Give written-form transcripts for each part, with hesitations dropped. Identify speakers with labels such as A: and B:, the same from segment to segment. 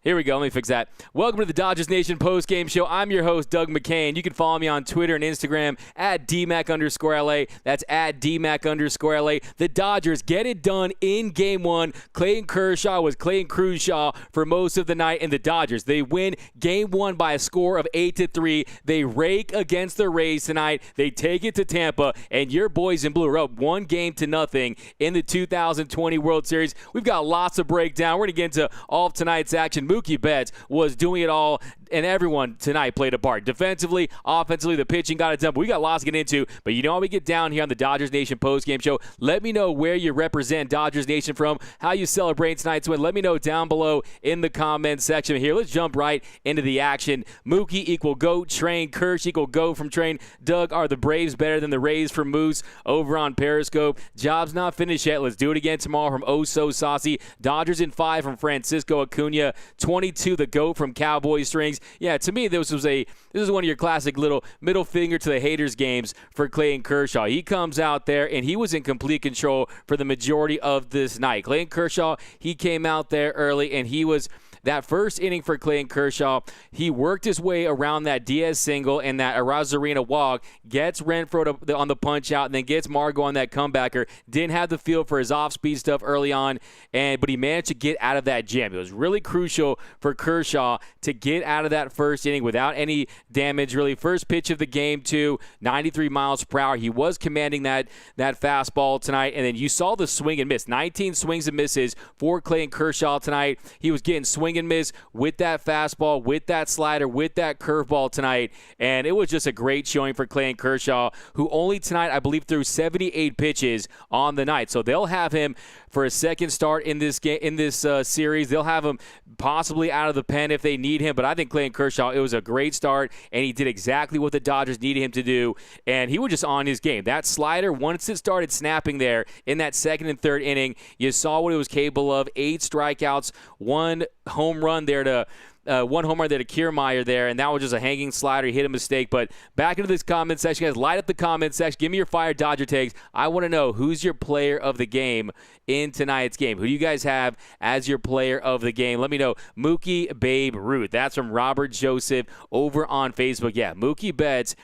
A: Here we go. Let me fix that. Welcome to the Dodgers Nation postgame show. I'm your host, Doug McCain. You can follow me on Twitter and Instagram at DMAC_LA. That's at DMAC_LA. The Dodgers get it done in Game 1. Clayton Kershaw was Clayton Kershaw for most of the night, and the Dodgers, they win Game 1 by a score of 8-3. They rake against the Rays tonight. They take it to Tampa, and your boys in blue are up 1-0 in the 2020 World Series. We've got lots to break down. We're going to get into all of tonight's action. Mookie Betts was doing it all, and everyone tonight played a part. Defensively, offensively, the pitching got it done. But we got lots to get into. But you know how we get down here on the Dodgers Nation postgame show. Let me know where you represent Dodgers Nation from, how you celebrate tonight's win. Let me know down below in the comments section here. Let's jump right into the action. Mookie equal GOAT train. Kersh equal GOAT from train. Doug, are the Braves better than the Rays from Moose over on Periscope? Job's not finished yet. Let's do it again tomorrow from Oh So Saucy. Dodgers in 5 from Francisco Acuna. 22 the GOAT from Cowboy Strings. Yeah, to me, this was one of your classic little middle finger to the haters games for Clayton Kershaw. He comes out there, and he was in complete control for the majority of this night. Clayton Kershaw, he came out there early, and he was – that first inning for Clayton Kershaw, he worked his way around that Diaz single and that Arozarena walk, gets Renfroe on the punch out, and then gets Margot on that comebacker. Didn't have the feel for his off-speed stuff early on, but he managed to get out of that jam. It was really crucial for Kershaw to get out of that first inning without any damage, really. First pitch of the game, too, 93 miles per hour. He was commanding that fastball tonight, and then you saw the swing and miss. 19 swings and misses for Clayton Kershaw tonight. He was getting swing and miss with that fastball, with that slider, with that curveball tonight, and it was just a great showing for Clayton Kershaw, who only tonight, I believe, threw 78 pitches on the night. So they'll have him for a second start in this game, in this series. They'll have him possibly out of the pen if they need him, but I think Clayton Kershaw, it was a great start, and he did exactly what the Dodgers needed him to do, and he was just on his game. That slider, once it started snapping there in that second and third inning, you saw what it was capable of. 8 strikeouts, one home run there to Kiermaier there, and that was just a hanging slider. He hit a mistake. But back into this comment section, guys. Light up the comment section. Give me your fire Dodger takes. I want to know who's your player of the game in tonight's game. Who do you guys have as your player of the game? Let me know. Mookie, Babe Ruth. That's from Robert Joseph over on Facebook. Yeah, Mookie Betts.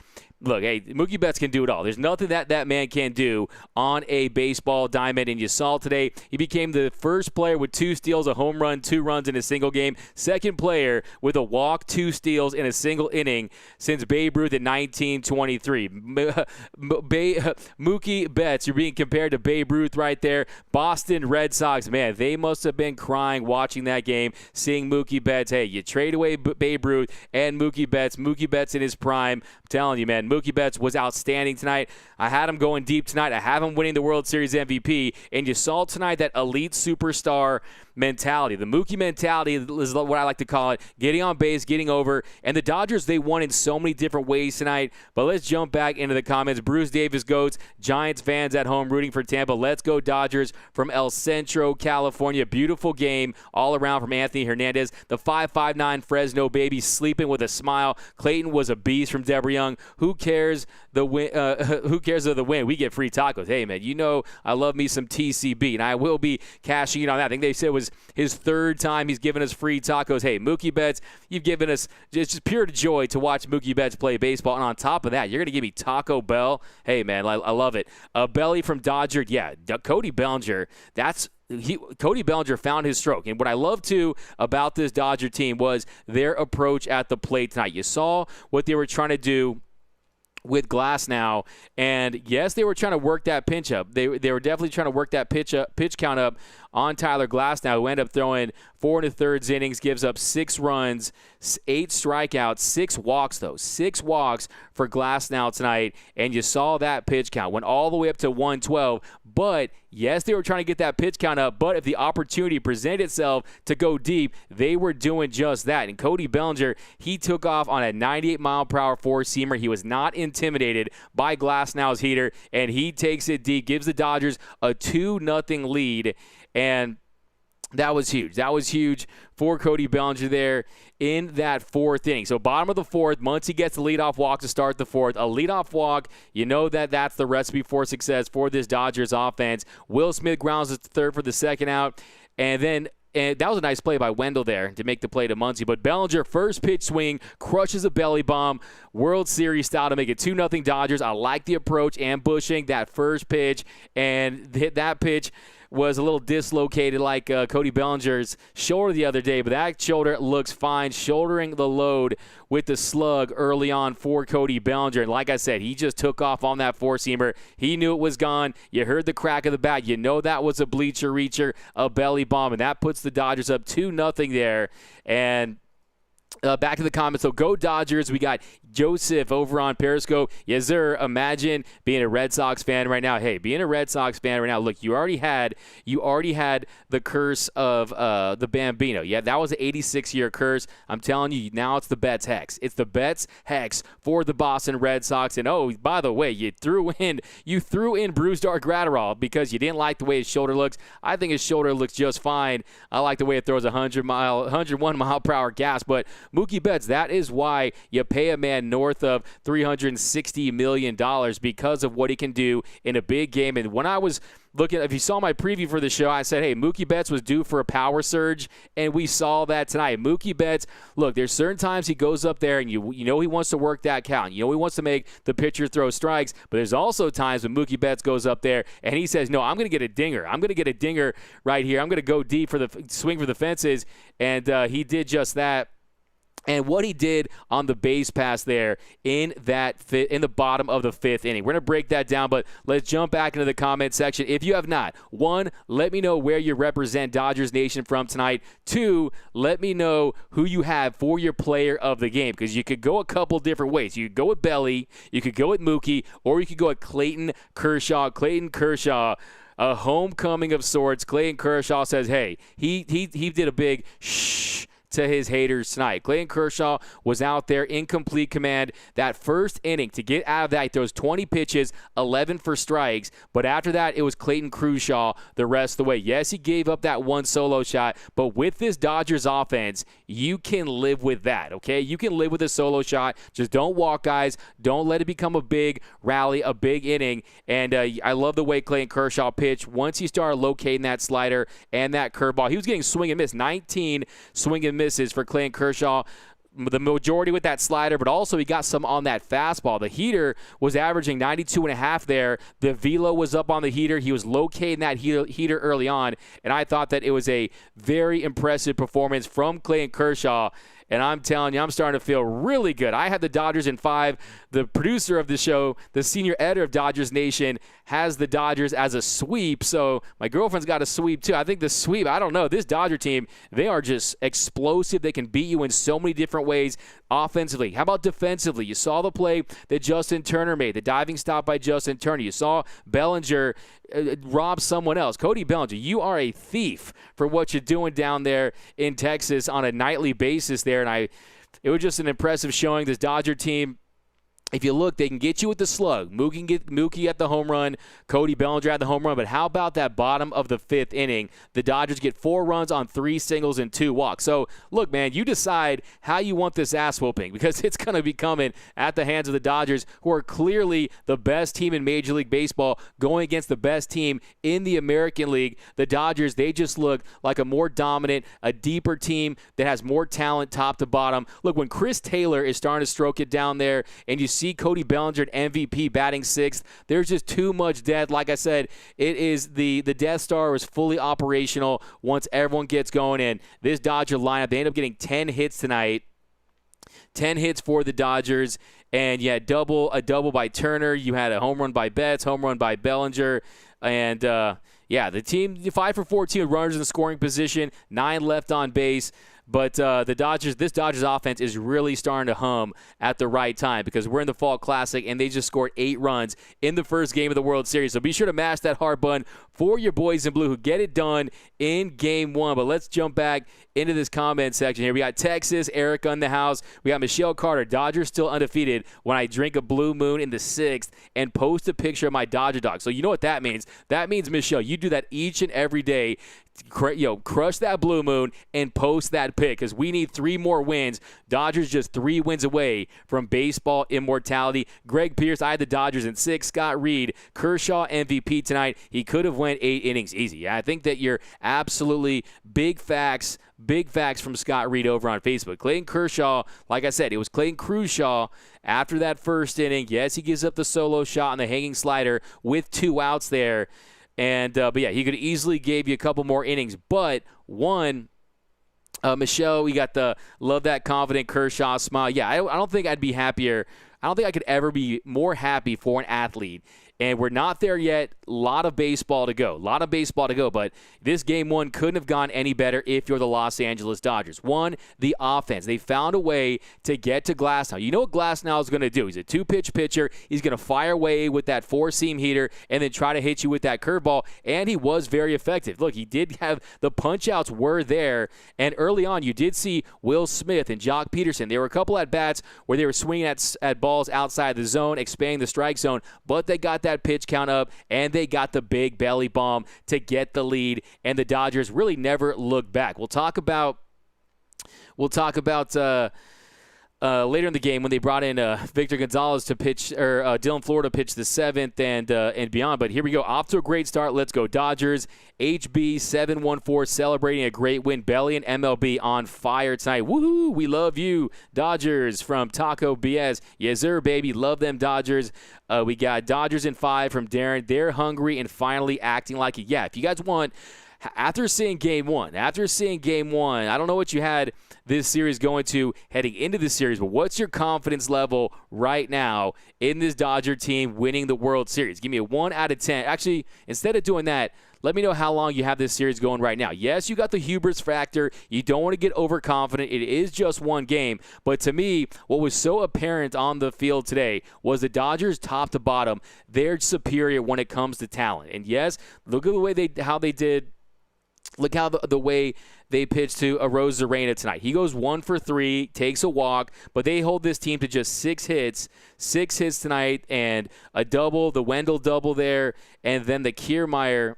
A: Look, hey, Mookie Betts can do it all. There's nothing that man can't do on a baseball diamond. And you saw today, he became the first player with 2 steals, a home run, 2 runs in a single game. Second player with a walk, 2 steals in a single inning since Babe Ruth in 1923. Mookie Betts, you're being compared to Babe Ruth right there. Boston Red Sox, man, they must have been crying watching that game, seeing Mookie Betts. Hey, you trade away Babe Ruth and Mookie Betts in his prime. I'm telling you, man, Mookie Betts was outstanding tonight. I had him going deep tonight. I have him winning the World Series MVP. And you saw tonight that elite superstar mentality. The Mookie mentality is what I like to call it. Getting on base, getting over. And the Dodgers, they won in so many different ways tonight. But let's jump back into the comments. Bruce Davis goats, Giants fans at home rooting for Tampa. Let's go Dodgers from El Centro, California. Beautiful game all around from Anthony Hernandez. The 5'9" Fresno baby sleeping with a smile. Clayton was a beast from Deborah Young. Who cares the win? Who cares of the win? We get free tacos. Hey, man, you know I love me some TCB, and I will be cashing in on that. I think they said it was his 3rd time he's given us free tacos. Hey, Mookie Betts, you've given us just pure joy to watch Mookie Betts play baseball. And on top of that, you're going to give me Taco Bell. Hey, man, I love it. Belly from Dodger. Yeah, Cody Bellinger, Cody Bellinger found his stroke. And what I love, too, about this Dodger team was their approach at the plate tonight. You saw what they were trying to do with Glasnow, and yes, they were trying to work that pinch up. They were definitely trying to work that pitch count up on Tyler Glasnow, who ended up throwing 4 1/3 innings, gives up 6 runs, 8 strikeouts, 6 walks, though. 6 walks for Glasnow tonight, and you saw that pitch count. Went all the way up to 112, but yes, they were trying to get that pitch count up, but if the opportunity presented itself to go deep, they were doing just that. And Cody Bellinger, he took off on a 98-mile-per-hour four-seamer. He was not intimidated by Glasnow's heater, and he takes it deep, gives the Dodgers a 2-0 lead, and that was huge. That was huge for Cody Bellinger there in that 4th inning. So bottom of the 4th, Muncy gets the leadoff walk to start the 4th. A leadoff walk, you know that's the recipe for success for this Dodgers offense. Will Smith grounds the 3rd for the 2nd out. And then And that was a nice play by Wendell there to make the play to Muncy. But Bellinger, first pitch swing, crushes a belly bomb, World Series style to make it 2-0 Dodgers. I like the approach, ambushing that first pitch, and hit that pitch was a little dislocated like Cody Bellinger's shoulder the other day, but that shoulder looks fine, shouldering the load with the slug early on for Cody Bellinger. And like I said, he just took off on that four-seamer. He knew it was gone. You heard the crack of the bat. You know that was a bleacher reacher, a belly bomb, and that puts the Dodgers up 2-0 there. And back to the comments. So go Dodgers. We got Joseph over on Periscope. Yes, sir. Imagine being a Red Sox fan right now. Hey, being a Red Sox fan right now. Look, you already had the curse of the Bambino. Yeah, that was an 86-year curse. I'm telling you, now it's the Betts hex. It's the Betts hex for the Boston Red Sox. And oh, by the way, you threw in Brusdar Graterol because you didn't like the way his shoulder looks. I think his shoulder looks just fine. I like the way it throws 101 mile per hour gas, but Mookie Betts, that is why you pay a man north of $360 million because of what he can do in a big game. And when I was looking, if you saw my preview for the show, I said, hey, Mookie Betts was due for a power surge, and we saw that tonight. Mookie Betts, look, there's certain times he goes up there, and you know he wants to work that count. You know he wants to make the pitcher throw strikes, but there's also times when Mookie Betts goes up there, and he says, no, I'm going to get a dinger. I'm going to get a dinger right here. I'm going to go deep for the swing for the fences, and he did just that. And what he did on the base pass there in the bottom of the fifth inning. We're going to break that down, but let's jump back into the comment section. If you have not, 1, let me know where you represent Dodgers Nation from tonight. 2, let me know who you have for your player of the game, because you could go a couple different ways. You could go with Belly, you could go with Mookie, or you could go with Clayton Kershaw. Clayton Kershaw, a homecoming of sorts. Clayton Kershaw says, hey, he did a big shh to his haters tonight. Clayton Kershaw was out there in complete command. That first inning, to get out of that, he throws 20 pitches, 11 for strikes. But after that, it was Clayton Kershaw the rest of the way. Yes, he gave up that one solo shot, but with this Dodgers offense, you can live with that, okay? You can live with a solo shot. Just don't walk guys. Don't let it become a big rally, a big inning. And I love the way Clayton Kershaw pitched. Once he started locating that slider and that curveball, he was getting swing and miss. 19 swing and misses for Clayton Kershaw, the majority with that slider, but also he got some on that fastball. The heater was averaging 92.5 there. The velo was up on the heater. He was locating that heater early on, and I thought that it was a very impressive performance from Clayton Kershaw. And I'm telling you, I'm starting to feel really good. I had the Dodgers in 5. The producer of the show, the senior editor of Dodgers Nation, has the Dodgers as a sweep. So my girlfriend's got a sweep too. I think the sweep, I don't know. This Dodger team, they are just explosive. They can beat you in so many different ways offensively. How about defensively? You saw the play that Justin Turner made, the diving stop by Justin Turner. You saw Bellinger rob someone else. Cody Bellinger, you are a thief for what you're doing down there in Texas on a nightly basis there. And it was just an impressive showing. This Dodger team, if you look, they can get you with the slug. Mookie at the home run, Cody Bellinger at the home run. But how about that bottom of the fifth inning? The Dodgers get 4 runs on 3 singles and 2 walks. So, look, man, you decide how you want this ass whooping, because it's going to be coming at the hands of the Dodgers, who are clearly the best team in Major League Baseball, going against the best team in the American League. The Dodgers, they just look like a more dominant, a deeper team that has more talent top to bottom. Look, when Chris Taylor is starting to stroke it down there, and you see Cody Bellinger at MVP batting 6th, there's just too much death. Like I said, it is the Death Star is fully operational once everyone gets going in. This Dodger lineup, they end up getting 10 hits tonight. 10 hits for the Dodgers. And you had a double by Turner. You had a home run by Betts, home run by Bellinger. And, the team, 5 for 14 runners in the scoring position, 9 left on base. But this Dodgers offense is really starting to hum at the right time, because we're in the Fall Classic, and they just scored 8 runs in the first game of the World Series. So be sure to mash that hard button for your boys in blue who get it done in Game 1. But let's jump back into this comment section here. We got Texas, Eric on the house. We got Michelle Carter. Dodgers still undefeated when I drink a Blue Moon in the 6th and post a picture of my Dodger dog. So you know what that means. That means, Michelle, you do that each and every day. crush that blue moon and post that pick because we need 3 more wins. Dodgers just 3 wins away from baseball immortality. Greg Pierce, I had the Dodgers in 6. Scott Reed, Kershaw MVP tonight. He could have went 8 innings easy. I think that you're absolutely big facts from Scott Reed over on Facebook. Clayton Kershaw, like I said, it was Clayton Kershaw after that first inning. Yes, he gives up the solo shot on the hanging slider with 2 outs there. And but yeah, he could easily gave you a couple more innings. But one, Michelle, we got the love that confident Kershaw smile. Yeah, I don't think I'd be happier. I don't think I could ever be more happy for an athlete. And we're not there yet. A lot of baseball to go. But this game 1 couldn't have gone any better if you're the Los Angeles Dodgers. 1, the offense. They found a way to get to Glasnow. You know what Glasnow is going to do. He's a 2-pitch pitcher. He's going to fire away with that 4-seam heater and then try to hit you with that curveball. And he was very effective. Look, he did have the punch-outs were there. And early on, you did see Will Smith and Jock Peterson. There were a couple at-bats where they were swinging at balls outside the zone, expanding the strike zone. But they got that pitch count up, and they got the big belly bomb to get the lead, and the Dodgers really never looked back. We'll talk about later in the game when they brought in Victor Gonzalez to pitch, or Dylan Florida pitch the 7th and beyond. But here we go. Off to a great start. Let's go Dodgers. HB714 celebrating a great win. Belly and MLB on fire tonight. Woohoo! We love you, Dodgers, from Taco BS. Yes, sir, baby. Love them, Dodgers. We got Dodgers in 5 from Darren. They're hungry and finally acting like it. Yeah, if you guys want, after seeing game one, I don't know what you had this series going to heading into the series, but what's your confidence level right now in this Dodger team winning the World Series? Give me a 1 out of 10. Actually, instead of doing that, let me know how long you have this series going right now. Yes, you got the hubris factor. You don't want to get overconfident. It is just 1 game. But to me, what was so apparent on the field today was the Dodgers, top to bottom, they're superior when it comes to talent. And yes, look at the way the way they pitched to Arozarena tonight. He goes 1 for 3, takes a walk, but they hold this team to just 6 hits. 6 hits tonight and a double, the Wendell double there, and then the Kiermaier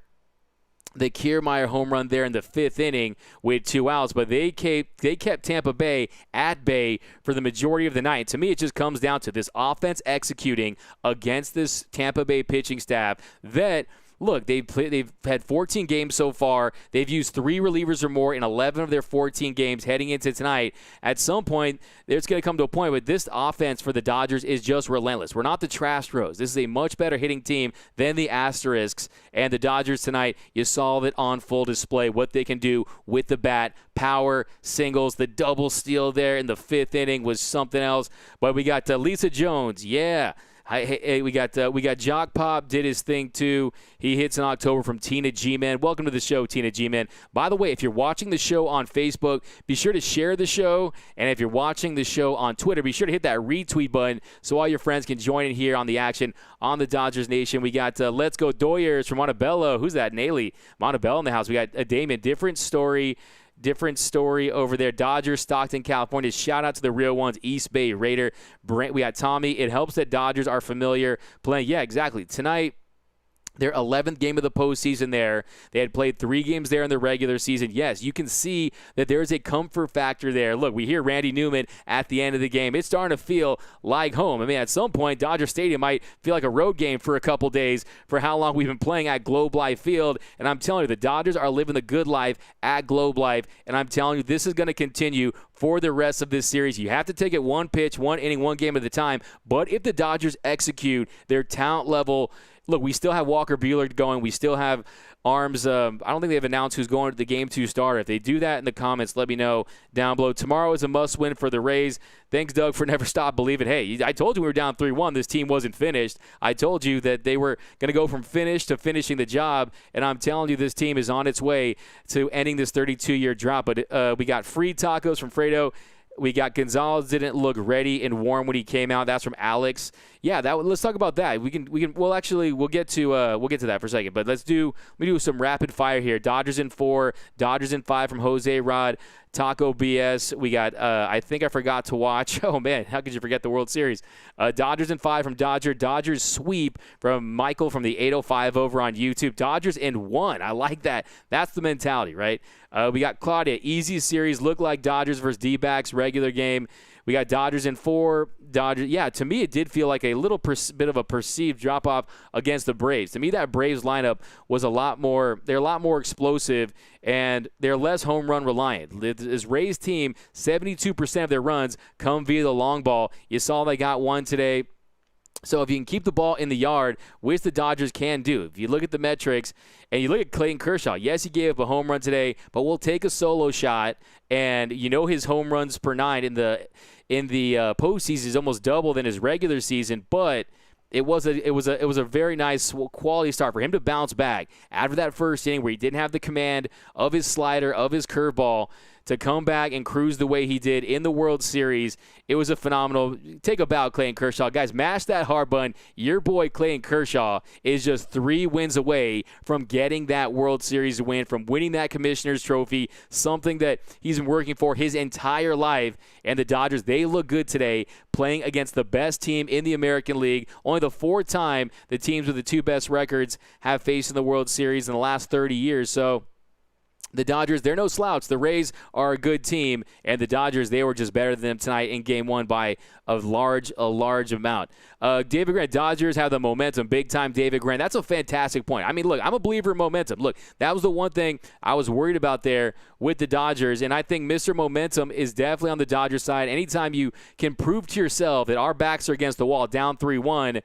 A: home run there in the 5th inning with 2 outs. But they kept Tampa Bay at bay for the majority of the night. And to me, it just comes down to this offense executing against this Tampa Bay pitching staff that – look, they've had 14 games so far. They've used 3 relievers or more in 11 of their 14 games heading into tonight. At some point, it's going to come to a point where this offense for the Dodgers is just relentless. We're not the Trastros. This is a much better hitting team than the Asterisks. And the Dodgers tonight, you saw it on full display, what they can do with the bat. Power, singles, the double steal there in the 5th inning was something else. But we got Lisa Jones, yeah. Hey, we got Jock Pop did his thing too. He hits in October from Tina G-Man. Welcome to the show, Tina G-Man. By the way, if you're watching the show on Facebook, be sure to share the show. And if you're watching the show on Twitter, be sure to hit that retweet button so all your friends can join in here on the action on the Dodgers Nation. We got Let's Go Doyers from Montebello. Who's that? Naley. Montebello in the house. We got Damon. Different story over there. Dodgers, Stockton, California. Shout out to the real ones, East Bay Raider. Brent, we got Tommy. It helps that Dodgers are familiar playing. Yeah, exactly. Tonight, their 11th game of the postseason there. They had played 3 games there in the regular season. Yes, you can see that there's a comfort factor there. Look, we hear Randy Newman at the end of the game. It's starting to feel like home. I mean, at some point, Dodger Stadium might feel like a road game for a couple days for how long we've been playing at Globe Life Field. And I'm telling you, the Dodgers are living the good life at Globe Life. And I'm telling you, this is going to continue for the rest of this series. You have to take it 1 pitch, 1 inning, 1 game at a time. But if the Dodgers execute their talent level, look, we still have Walker Buehler going. We still have arms. I don't think they've announced who's going to the Game 2 starter. If they do that in the comments, let me know down below. Tomorrow is a must-win for the Rays. Thanks, Doug, for never stop believing. Hey, I told you we were down 3-1. This team wasn't finished. I told you that they were going to go from finish to finishing the job, and I'm telling you this team is on its way to ending this 32-year drought. But we got free tacos from Fredo. We got Gonzalez didn't look ready and warm when he came out. That's from Alex. Yeah, let's talk about that. We'll get to that for a second. But let me do some rapid fire here. Dodgers in 4, Dodgers in 5 from Jose Rod. Taco BS. We got, I think I forgot to watch. Oh, man, how could you forget the World Series? Dodgers in 5 from Dodger. Dodgers sweep from Michael from the 805 over on YouTube. Dodgers in 1. I like that. That's the mentality, right? We got Claudia. Easy series. Look like Dodgers versus D-backs. Regular game. We got Dodgers in 4. Dodgers. Yeah, to me, it did feel like a little bit of a perceived drop-off against the Braves. To me, that Braves lineup was they're a lot more explosive, and they're less home run reliant. This Rays team, 72% of their runs come via the long ball. You saw they got one today. So if you can keep the ball in the yard, which the Dodgers can do. If you look at the metrics and you look at Clayton Kershaw, yes, he gave up a home run today, but we'll take a solo shot. And his home runs per 9 in the postseason is almost double than his regular season. But it was a very nice quality start for him to bounce back after that first inning where he didn't have the command of his slider, of his curveball, to come back and cruise the way he did in the World Series. It was a phenomenal. Take a bow, Clayton Kershaw. Guys, mash that hard button. Your boy Clayton Kershaw is just 3 wins away from getting that World Series win, from winning that Commissioner's Trophy, something that he's been working for his entire life. And the Dodgers, they look good today, playing against the best team in the American League. Only the 4th time the teams with the 2 best records have faced in the World Series in the last 30 years. So the Dodgers, they're no slouch. The Rays are a good team, and the Dodgers, they were just better than them tonight in Game 1 by a large amount. David Grant, Dodgers have the momentum. Big-time David Grant. That's a fantastic point. I mean, look, I'm a believer in momentum. Look, that was the one thing I was worried about there with the Dodgers, and I think Mr. Momentum is definitely on the Dodgers side. Anytime you can prove to yourself that our backs are against the wall, down 3-1,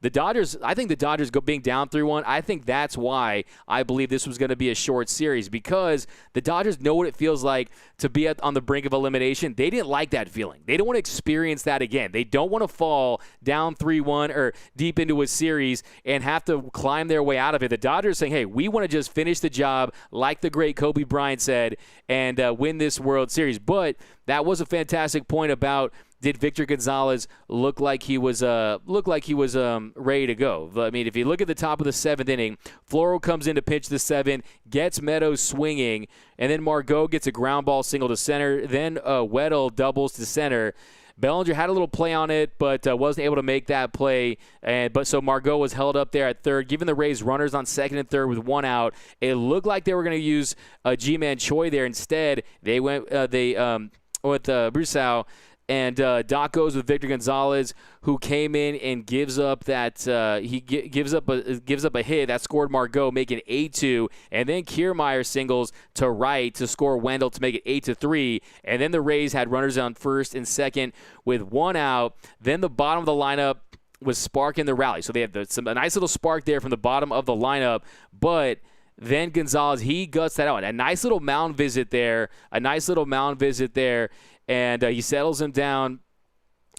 A: I think the Dodgers being down 3-1, I think that's why I believe this was going to be a short series, because the Dodgers know what it feels like to be on the brink of elimination. They didn't like that feeling. They don't want to experience that again. They don't want to fall down 3-1 or deep into a series and have to climb their way out of it. The Dodgers saying, hey, we want to just finish the job, like the great Kobe Bryant said, and win this World Series. But that was a fantastic point about, did Victor Gonzalez look like he was ready to go? I mean, if you look at the top of the 7th inning, Floro comes in to pitch the 7th, gets Meadows swinging, and then Margot gets a ground ball single to center. Then Weddle doubles to center. Bellinger had a little play on it, but wasn't able to make that play. So Margot was held up there at third, giving the Rays runners on 2nd and 3rd with 1 out. It looked like they were going to use G-Man Choi there. Instead, they went with Brusau. And Doc goes with Victor Gonzalez, who came in and gives up that gives up a hit that scored Margot, making it 8-2. And then Kiermaier singles to right to score Wendell to make it 8-3. And then the Rays had runners on 1st and 2nd with 1 out. Then the bottom of the lineup was sparking the rally. So they had a nice little spark there from the bottom of the lineup, but then Gonzalez, he guts that out. A nice little mound visit there. And he settles him down.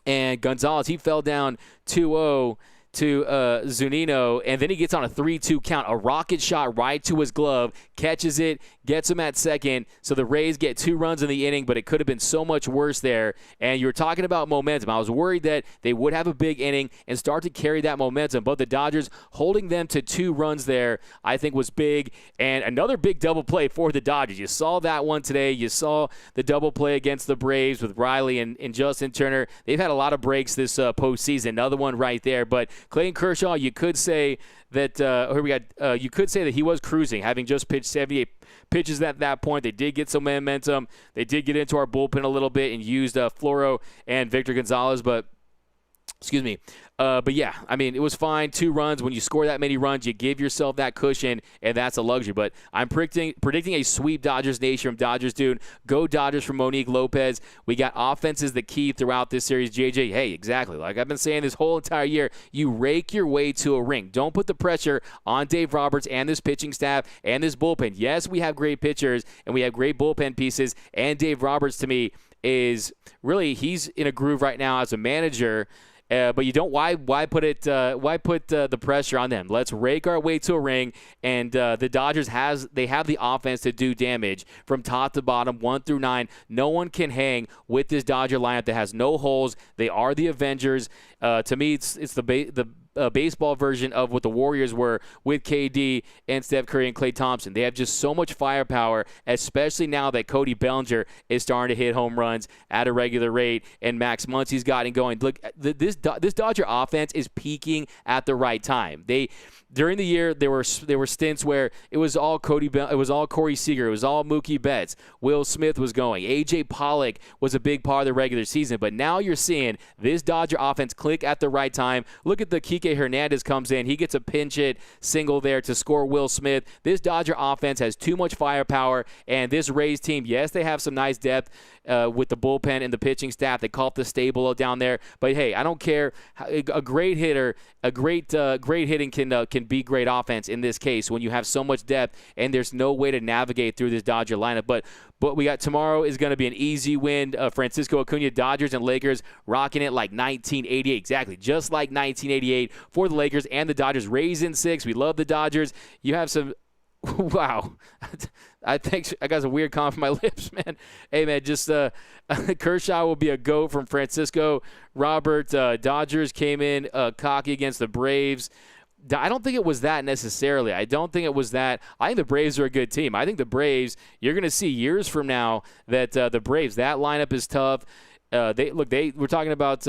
A: And Gonzalez, he fell down 2-0 to Zunino, and then he gets on a 3-2 count. A rocket shot right to his glove, catches it, gets him at second. So the Rays get 2 runs in the inning, but it could have been so much worse there. And you were talking about momentum. I was worried that they would have a big inning and start to carry that momentum, but the Dodgers holding them to 2 runs there, I think, was big. And another big double play for the Dodgers. You saw that one today. You saw the double play against the Braves with Riley and Justin Turner. They've had a lot of breaks this postseason. Another one right there, but Clayton Kershaw, you could say that he was cruising, having just pitched 78 pitches at that point. They did get some momentum. They did get into our bullpen a little bit and used Floro and Victor Gonzalez, but yeah, I mean, it was fine. 2 runs. When you score that many runs, you give yourself that cushion, and that's a luxury. But I'm predicting a sweep Dodgers Nation from Dodgers Dude. Go Dodgers from Monique Lopez. We got offenses the key throughout this series. JJ, hey, exactly. Like I've been saying this whole entire year, you rake your way to a ring. Don't put the pressure on Dave Roberts and this pitching staff and this bullpen. Yes, we have great pitchers, and we have great bullpen pieces, and Dave Roberts, to me, is really, he's in a groove right now as a manager. But you don't. Why put the pressure on them? Let's rake our way to a ring, and the Dodgers have the offense to do damage from top to bottom, 1 through 9. No one can hang with this Dodger lineup that has no holes. They are the Avengers. To me, it's the baseball version of what the Warriors were with KD and Steph Curry and Klay Thompson. They have just so much firepower, especially now that Cody Bellinger is starting to hit home runs at a regular rate, and Max Muncy's gotten going. Look, this Dodger offense is peaking at the right time. During the year, there were stints where it was all Corey Seager, it was all Mookie Betts, Will Smith was going, AJ Pollock was a big part of the regular season, but now you're seeing this Dodger offense click at the right time. Look at the Kike Hernandez comes in, he gets a pinch hit single there to score Will Smith. This Dodger offense has too much firepower, and this Rays team, yes, they have some nice depth with the bullpen and the pitching staff. They call it the stable down there, but hey, I don't care. A great hitter, great hitting can be great offense in this case when you have so much depth and there's no way to navigate through this Dodger lineup. But we got tomorrow is going to be an easy win. Francisco Acuna, Dodgers and Lakers rocking it like 1988, exactly, just like 1988 for the Lakers and the Dodgers. Rays in 6. We love the Dodgers. You have some. Wow. I think I got some weird comment from my lips, man. Hey, man, just Kershaw will be a go from Francisco. Robert, Dodgers came in cocky against the Braves. I don't think it was that necessarily. I don't think it was that. I think the Braves are a good team. I think the Braves, you're going to see years from now that the Braves, that lineup is tough. We're talking about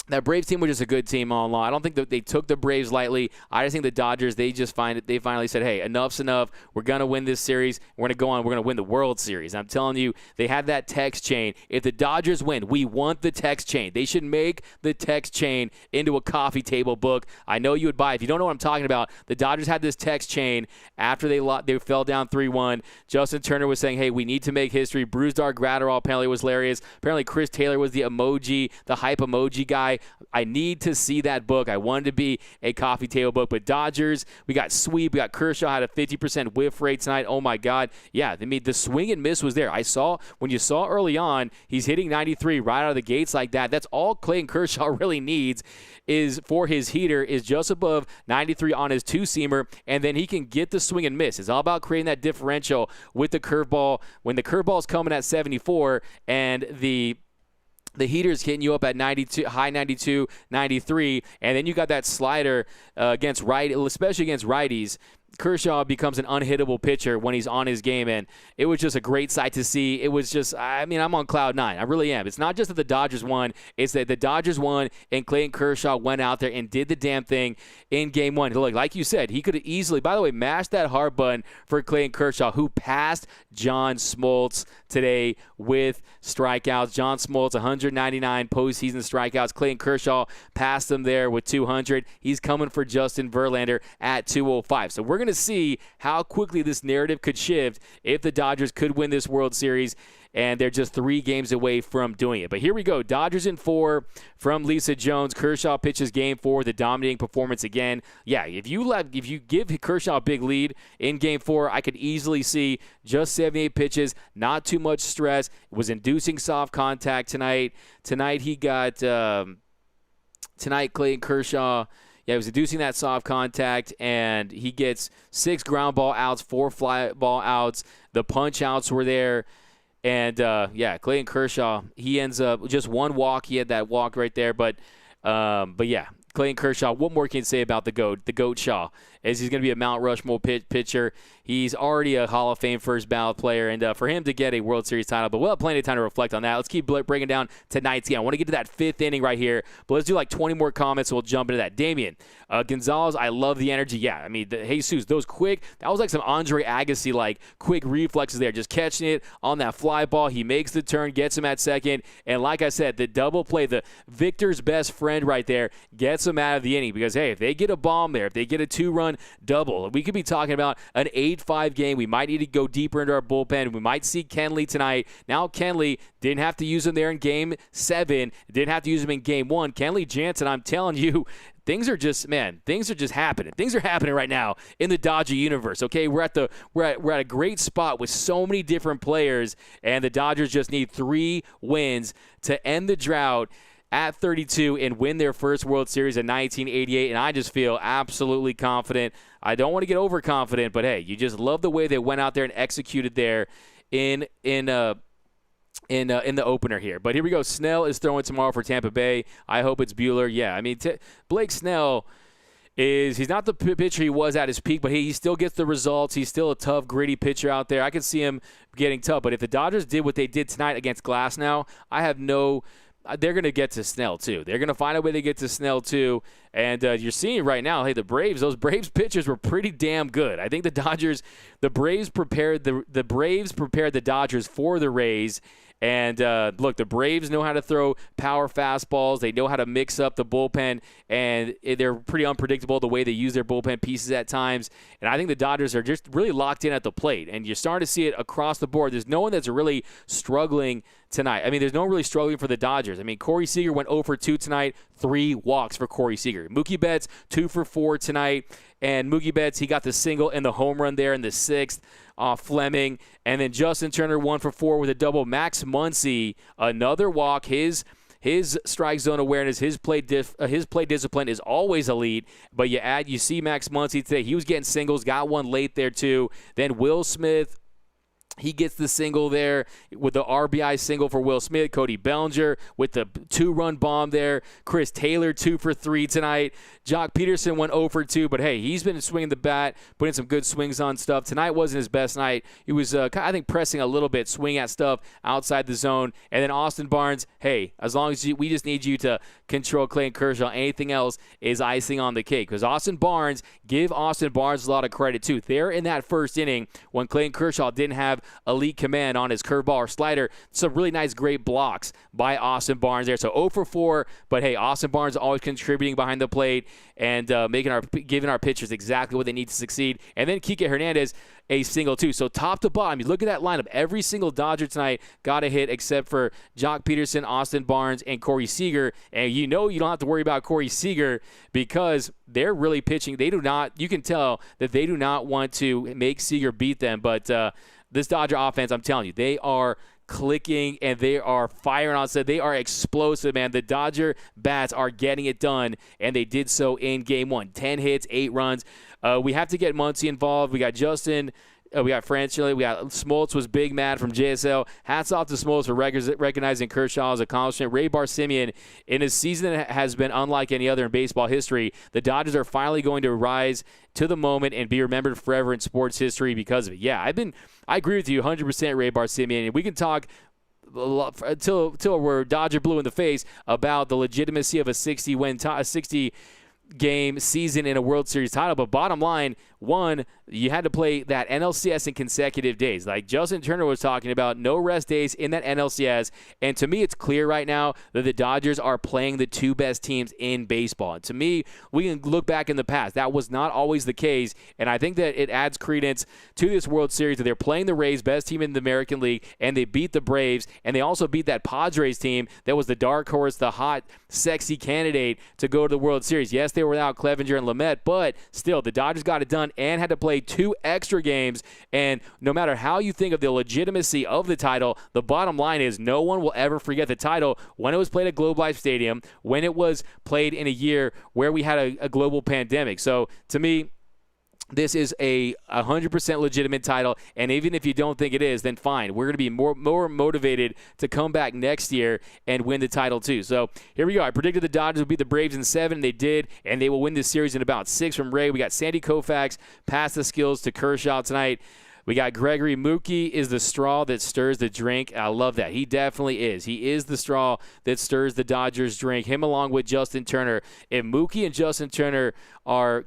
A: that Braves team was just a good team all along. I don't think that they took the Braves lightly. I just think the Dodgers, they finally said, hey, enough's enough. We're going to win this series. We're going to go on. We're going to win the World Series. I'm telling you, they had that text chain. If the Dodgers win, we want the text chain. They should make the text chain into a coffee table book. I know you would buy it. If you don't know what I'm talking about, the Dodgers had this text chain after they fell down 3-1. Justin Turner was saying, hey, we need to make history. Brusdar Graterol apparently was hilarious. Apparently Chris Taylor was the hype emoji guy. I need to see that book. I wanted to be a coffee table book. But Dodgers, we got sweep. We got Kershaw had a 50% whiff rate tonight. Oh, my God. Yeah, I mean, the swing and miss was there. When you saw early on, he's hitting 93 right out of the gates like that. That's all Clayton Kershaw really needs is for his heater is just above 93 on his two-seamer, and then he can get the swing and miss. It's all about creating that differential with the curveball. When the curveball's coming at 74 and the heater's hitting you up at 92, high 92, 93, and then you got that slider especially against righties. Kershaw becomes an unhittable pitcher when he's on his game, and it was just a great sight to see. It was just, I mean, I'm on cloud 9. I really am. It's not just that the Dodgers won. It's that the Dodgers won, and Clayton Kershaw went out there and did the damn thing in Game 1. Look, like you said, he could have easily, by the way, mashed that hard button for Clayton Kershaw, who passed John Smoltz today with strikeouts. John Smoltz, 199 postseason strikeouts. Clayton Kershaw passed him there with 200. He's coming for Justin Verlander at 205. So we're going to see how quickly this narrative could shift if the Dodgers could win this World Series, and they're just 3 games away from doing it. But here we go. Dodgers in 4 from Lisa Jones. Kershaw pitches Game 4, the dominating performance again. Yeah, if you give Kershaw a big lead in Game 4, I could easily see just 78 pitches, not too much stress. It was inducing soft contact tonight. Tonight Clayton Kershaw, yeah, he was inducing that soft contact, and he gets 6 ground ball outs, 4 fly ball outs. The punch outs were there. And, Clayton Kershaw, he ends up just 1 walk. He had that walk right there. But yeah, Clayton Kershaw, what more can you say about the GOAT Shaw? As he's going to be a Mount Rushmore pitcher. He's already a Hall of Fame first ballot player, and for him to get a World Series title, but we'll have plenty of time to reflect on that. Let's keep breaking down tonight's game. I want to get to that 5th inning right here, but let's do like 20 more comments, and we'll jump into that. Damian Gonzalez, I love the energy. Yeah, I mean, Jesus, that was like some Andre Agassi, like quick reflexes there, just catching it on that fly ball. He makes the turn, gets him at second, and like I said, the double play, the Victor's best friend right there, gets him out of the inning because, hey, if they get a bomb there, if they get a 2-run double, we could be talking about an 8-5 game. We might need to go deeper into our bullpen. We might see Kenley tonight. Now Kenley didn't have to use him there in Game 7. Didn't have to use him in Game 1. Kenley Jansen, I'm telling you, things are just happening. Things are happening right now in the Dodger universe. Okay, we're at a great spot with so many different players, and the Dodgers just need 3 wins to end the drought at 32 and win their first World Series in 1988, and I just feel absolutely confident. I don't want to get overconfident, but hey, you just love the way they went out there and executed there in in the opener here. But here we go. Snell is throwing tomorrow for Tampa Bay. I hope it's Buehler. Yeah, I mean, Blake Snell he's not the pitcher he was at his peak, but he still gets the results. He's still a tough, gritty pitcher out there. I can see him getting tough. But if the Dodgers did what they did tonight against Glasnow, they're going to get to Snell, too. They're going to find a way to get to Snell, too. And you're seeing right now, hey, those Braves pitchers were pretty damn good. I think the Braves prepared the Dodgers for the Rays. And, look, the Braves know how to throw power fastballs. They know how to mix up the bullpen, and they're pretty unpredictable the way they use their bullpen pieces at times. And I think the Dodgers are just really locked in at the plate, and you're starting to see it across the board. There's no one that's really struggling tonight. I mean, there's no one really struggling for the Dodgers. I mean, Corey Seager went 0 for 2 tonight, 3 walks for Corey Seager. Mookie Betts, 2 for 4 tonight, and Mookie Betts, he got the single and the home run there in the 6th. Fleming, and then Justin Turner 1 for 4 with a double. Max Muncy, another walk. His strike zone awareness, his play discipline is always elite. But you see Max Muncy today. He was getting singles, got one late there too. Then Will Smith, he gets the single there with the RBI single for Will Smith. Cody Bellinger with the 2-run bomb there. Chris Taylor 2 for 3 tonight. Jock Peterson went 0 for 2, but hey, he's been swinging the bat, putting some good swings on stuff. Tonight wasn't his best night. He was, I think, pressing a little bit, swing at stuff outside the zone. And then Austin Barnes, hey, as long as we just need you to control Clayton Kershaw, anything else is icing on the cake. Because give Austin Barnes a lot of credit too. There in that first inning when Clayton Kershaw didn't have elite command on his curveball or slider, some really nice, great blocks by Austin Barnes there. So 0 for 4, but hey, Austin Barnes always contributing behind the plate and giving our pitchers exactly what they need to succeed. And then Kike Hernandez, a single too. So top to bottom, you look at that lineup. Every single Dodger tonight got a hit except for Jock Peterson, Austin Barnes, and Corey Seager. And you don't have to worry about Corey Seager because they're really pitching. You can tell that they do not want to make Seager beat them. But this Dodger offense, I'm telling you, they are clicking and they are firing on set. They are explosive, man. The Dodger bats are getting it done, and they did so in Game 1. 10 hits, 8 runs. We have to get Muncy involved. We got Justin. We got Franchili. We got Smoltz was big mad from JSL. Hats off to Smoltz for recognizing Kershaw's accomplishment. Ray Barsimeon, in a season that has been unlike any other in baseball history, the Dodgers are finally going to rise to the moment and be remembered forever in sports history because of it. Yeah, I agree with you 100%, Ray Barsimeon. And we can talk until we're Dodger blue in the face about the legitimacy of a 60-game season in a World Series title. But bottom line, one, you had to play that NLCS in consecutive days. Like Justin Turner was talking about, no rest days in that NLCS. And to me, it's clear right now that the Dodgers are playing the 2 best teams in baseball. And to me, we can look back in the past. That was not always the case. And I think that it adds credence to this World Series that they're playing the Rays, best team in the American League, and they beat the Braves. And they also beat that Padres team that was the dark horse, the hot, sexy candidate to go to the World Series. Yes, they were without Clevenger and Lamet, but still, the Dodgers got it done and had to play 2 extra games. And no matter how you think of the legitimacy of the title, the bottom line is no one will ever forget the title when it was played at Globe Life Stadium, when it was played in a year where we had a global pandemic. So to me, this is a 100% legitimate title, and even if you don't think it is, then fine. We're going to be more motivated to come back next year and win the title too. So here we go. I predicted the Dodgers would beat the Braves in 7. They did, and they will win this series in about 6 from Ray. We got Sandy Koufax, pass the skills to Kershaw tonight. We got Gregory. Mookie is the straw that stirs the drink. I love that. He definitely is. He is the straw that stirs the Dodgers' drink. Him along with Justin Turner. If Mookie and Justin Turner are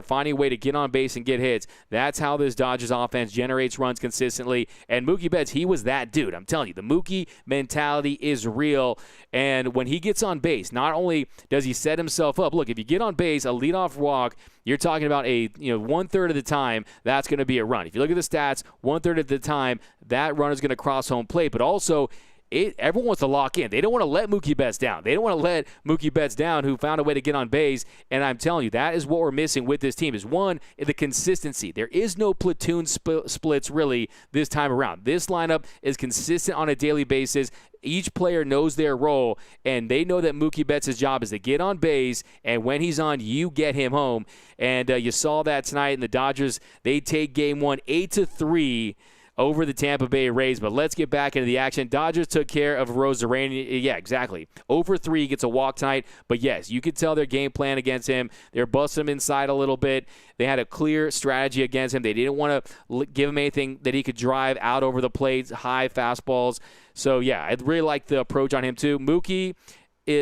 A: finding a way to get on base and get hits, that's how this Dodgers offense generates runs consistently. And Mookie Betts, he was that dude. I'm telling you, the Mookie mentality is real. And when he gets on base, not only does he set himself up, look, if you get on base, a leadoff walk, you're talking about one-third of the time, that's going to be a run. If you look at the stats, 1/3 of the time, that run is going to cross home plate. But also, everyone wants to lock in. They don't want to let Mookie Betts down. They don't want to let Mookie Betts down, who found a way to get on base. And I'm telling you, that is what we're missing with this team, is one, the consistency. There is no platoon splits really this time around. This lineup is consistent on a daily basis. Each player knows their role, and they know that Mookie Betts' job is to get on base, and when he's on, you get him home. And you saw that tonight, and the Dodgers, they take Game 1 8-3 over the Tampa Bay Rays. But let's get back into the action. Dodgers took care of Rosarena. Yeah, exactly. Over 3, gets a walk tonight. But yes, you could tell their game plan against him. They're busting him inside a little bit. They had a clear strategy against him. They didn't want to give him anything that he could drive out over the plate, high fastballs. So, yeah, I really like the approach on him, too. Mookie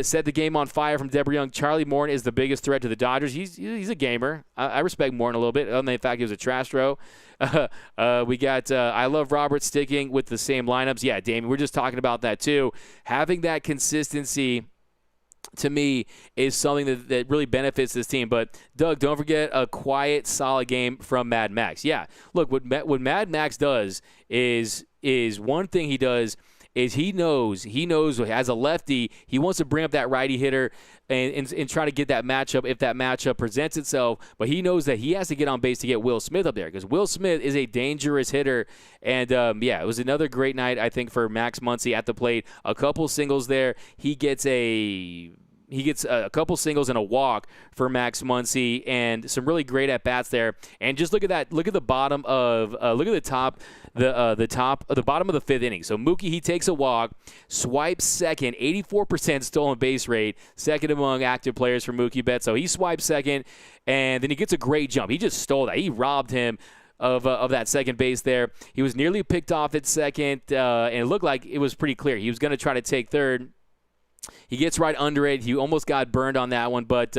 A: set the game on fire from Deborah Young. Charlie Morton is the biggest threat to the Dodgers. He's a gamer. I respect Morton a little bit, other than the fact he was a trash throw. We got I Love Robert sticking with the same lineups. Yeah, Damian, we're just talking about that too. Having that consistency, to me, is something that really benefits this team. But, Doug, don't forget a quiet, solid game from Mad Max. Yeah, look, what Mad Max does is one thing he does is he knows as a lefty, he wants to bring up that righty hitter and try to get that matchup if that matchup presents itself. But he knows that he has to get on base to get Will Smith up there because Will Smith is a dangerous hitter. And, it was another great night, I think, for Max Muncy at the plate. A couple singles there. He gets a couple singles and a walk for Max Muncy and some really great at-bats there. And just look at that. Look at the bottom of the bottom of the 5th inning. So Mookie, he takes a walk, swipes second, 84% stolen base rate, second among active players for Mookie Betts. So he swipes second, and then he gets a great jump. He just stole that. He robbed him of that second base there. He was nearly picked off at second, and it looked like it was pretty clear. He was going to try to take third. He gets right under it. He almost got burned on that one, but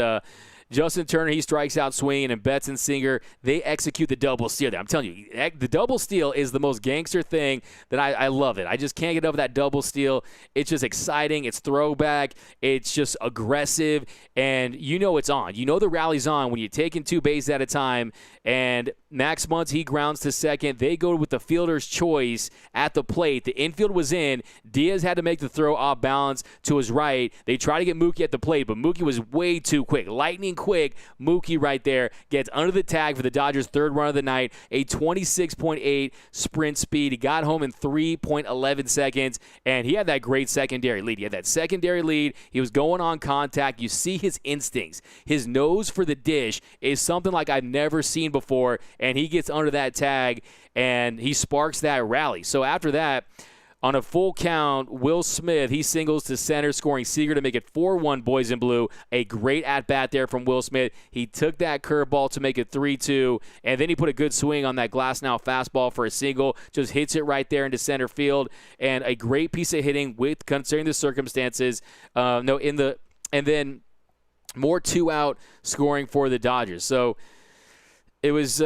A: Justin Turner, he strikes out swinging, and Betts and Singer, they execute the double steal there. I'm telling you, the double steal is the most gangster thing that I love it. I just can't get over that double steal. It's just exciting. It's throwback. It's just aggressive, and you know it's on. You know the rally's on when you're taking 2 bases at a time, and Max Muncy, he grounds to second. They go with the fielder's choice at the plate. The infield was in. Diaz had to make the throw off balance to his right. They try to get Mookie at the plate, but Mookie was way too quick. Lightning quick. Mookie right there gets under the tag for the Dodgers' 3rd run of the night, a 26.8 sprint speed. He got home in 3.11 seconds, and he had that great secondary lead. He had that secondary lead. He was going on contact. You see his instincts. His nose for the dish is something like I've never seen before, and he gets under that tag, and he sparks that rally. So after that, on a full count, Will Smith, he singles to center, scoring Seager to make it 4-1 Boys in Blue. A great at-bat there from Will Smith. He took that curveball to make it 3-2, and then he put a good swing on that glass now fastball for a single. Just hits it right there into center field, and a great piece of hitting with considering the circumstances. And then more 2-out scoring for the Dodgers. So it was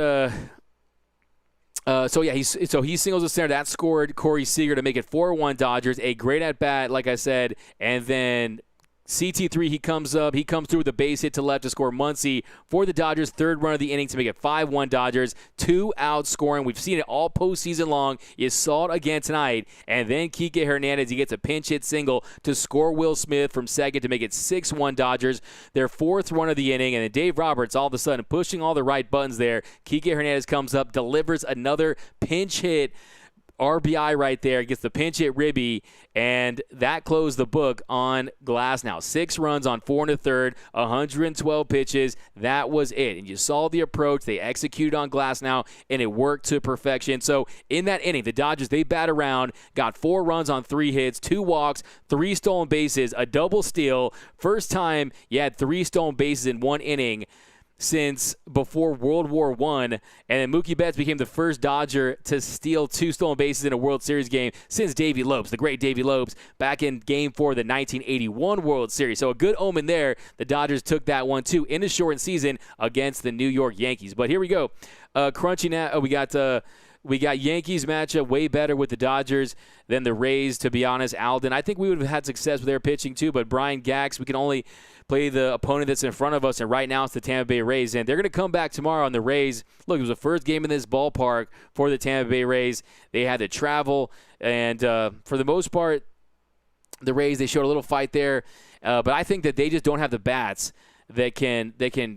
A: he singles the center. That scored Corey Seager to make it 4-1 Dodgers. A great at-bat, like I said. And then CT3, he comes through with a base hit to left to score Muncy for the Dodgers' 3rd run of the inning to make it 5-1 Dodgers. 2-out scoring. We've seen it all postseason long. You saw it again tonight. And then Kike Hernandez, he gets a pinch hit single to score Will Smith from second to make it 6-1 Dodgers. Their 4th run of the inning. And then Dave Roberts, all of a sudden, pushing all the right buttons there. Kike Hernandez comes up, delivers another pinch hit RBI right there, gets the pinch hit ribby, and that closed the book on Glasnow. 6 runs on 4 1/3, 112 pitches. That was it. And you saw the approach. They executed on Glasnow, and it worked to perfection. So in that inning, the Dodgers, they bat around, got 4 runs on 3 hits, 2 walks, 3 stolen bases, a double steal. First time you had 3 stolen bases in 1 inning since before World War I, and then Mookie Betts became the first Dodger to steal 2 stolen bases in a World Series game since Davey Lopes, the great Davey Lopes, back in Game 4 of the 1981 World Series. So a good omen there. The Dodgers took that one, too, in a shortened season against the New York Yankees. But here we go. Crunching out, we got Yankees matchup way better with the Dodgers than the Rays, to be honest. Alden, I think we would have had success with their pitching, too, but Brian Gax, we can only play the opponent that's in front of us, and right now it's the Tampa Bay Rays, and they're going to come back tomorrow on the Rays. Look, it was the first game in this ballpark for the Tampa Bay Rays. They had to travel, and for the most part, the Rays, they showed a little fight there, but I think that they just don't have the bats that can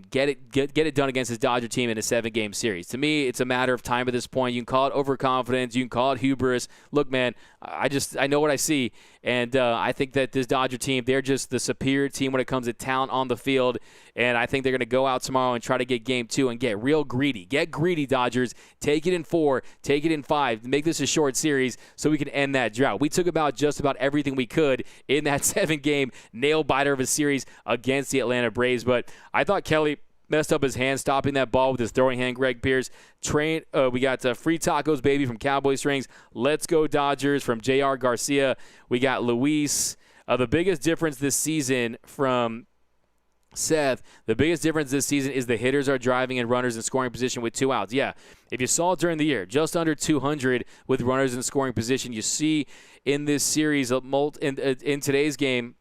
A: get it done against this Dodger team in a 7-game series. To me, it's a matter of time at this point. You can call it overconfidence. You can call it hubris. Look, man, I know what I see, And I think that this Dodger team, they're just the superior team when it comes to talent on the field. And I think they're going to go out tomorrow and try to get game 2 and get real greedy. Get greedy, Dodgers. Take it in 4. Take it in 5. Make this a short series so we can end that drought. We took about just about everything we could in that 7-game nail-biter of a series against the Atlanta Braves. But I thought Kelly messed up his hand stopping that ball with his throwing hand. Greg Pierce. We got free tacos, baby, from Cowboy Strings. Let's go Dodgers from J.R. Garcia. We got Luis. The biggest difference this season from Seth, the biggest difference this season is the hitters are driving and runners in scoring position with 2 outs. Yeah, if you saw it during the year, just under 200 with runners in scoring position. You see in this series, in today's game,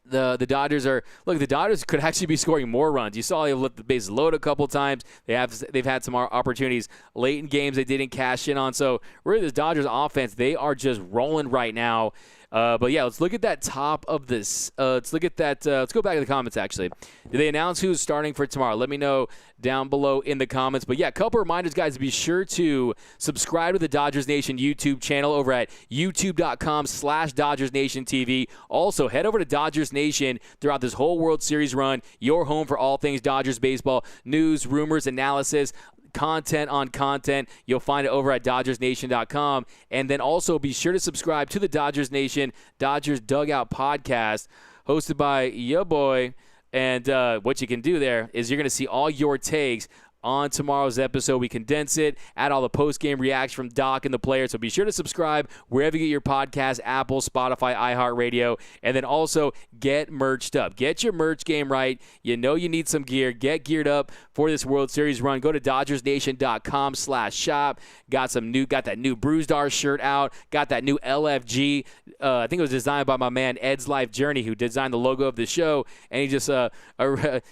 A: the Dodgers the Dodgers could actually be scoring more runs. You saw they let the bases load a couple times. They've had some opportunities late in games they didn't cash in on. So really, this Dodgers offense, they are just rolling right now. But yeah, let's look at that top of this. Let's look at that. Let's go back to the comments, actually. Did they announce who's starting for tomorrow? Let me know down below in the comments. But yeah, a couple reminders, guys. Be sure to subscribe to the Dodgers Nation YouTube channel over at youtube.com/DodgersNationTV. Also, head over to Dodgers Nation throughout this whole World Series run. Your home for all things Dodgers baseball, news, rumors, analysis, content on content. You'll find it over at DodgersNation.com. And then also be sure to subscribe to the Dodgers Nation Dodgers Dugout podcast hosted by your boy. And what you can do there is you're going to see all your takes on tomorrow's episode. We condense it, add all the post-game reacts from Doc and the players. So be sure to subscribe wherever you get your podcast, Apple, Spotify, iHeartRadio, and then also get merched up. Get your merch game right. You know you need some gear. Get geared up for this World Series run. Go to DodgersNation.com/shop. Got that new Bruised R shirt out. Got that new LFG. I think it was designed by my man Ed's Life Journey, who designed the logo of the show. And he just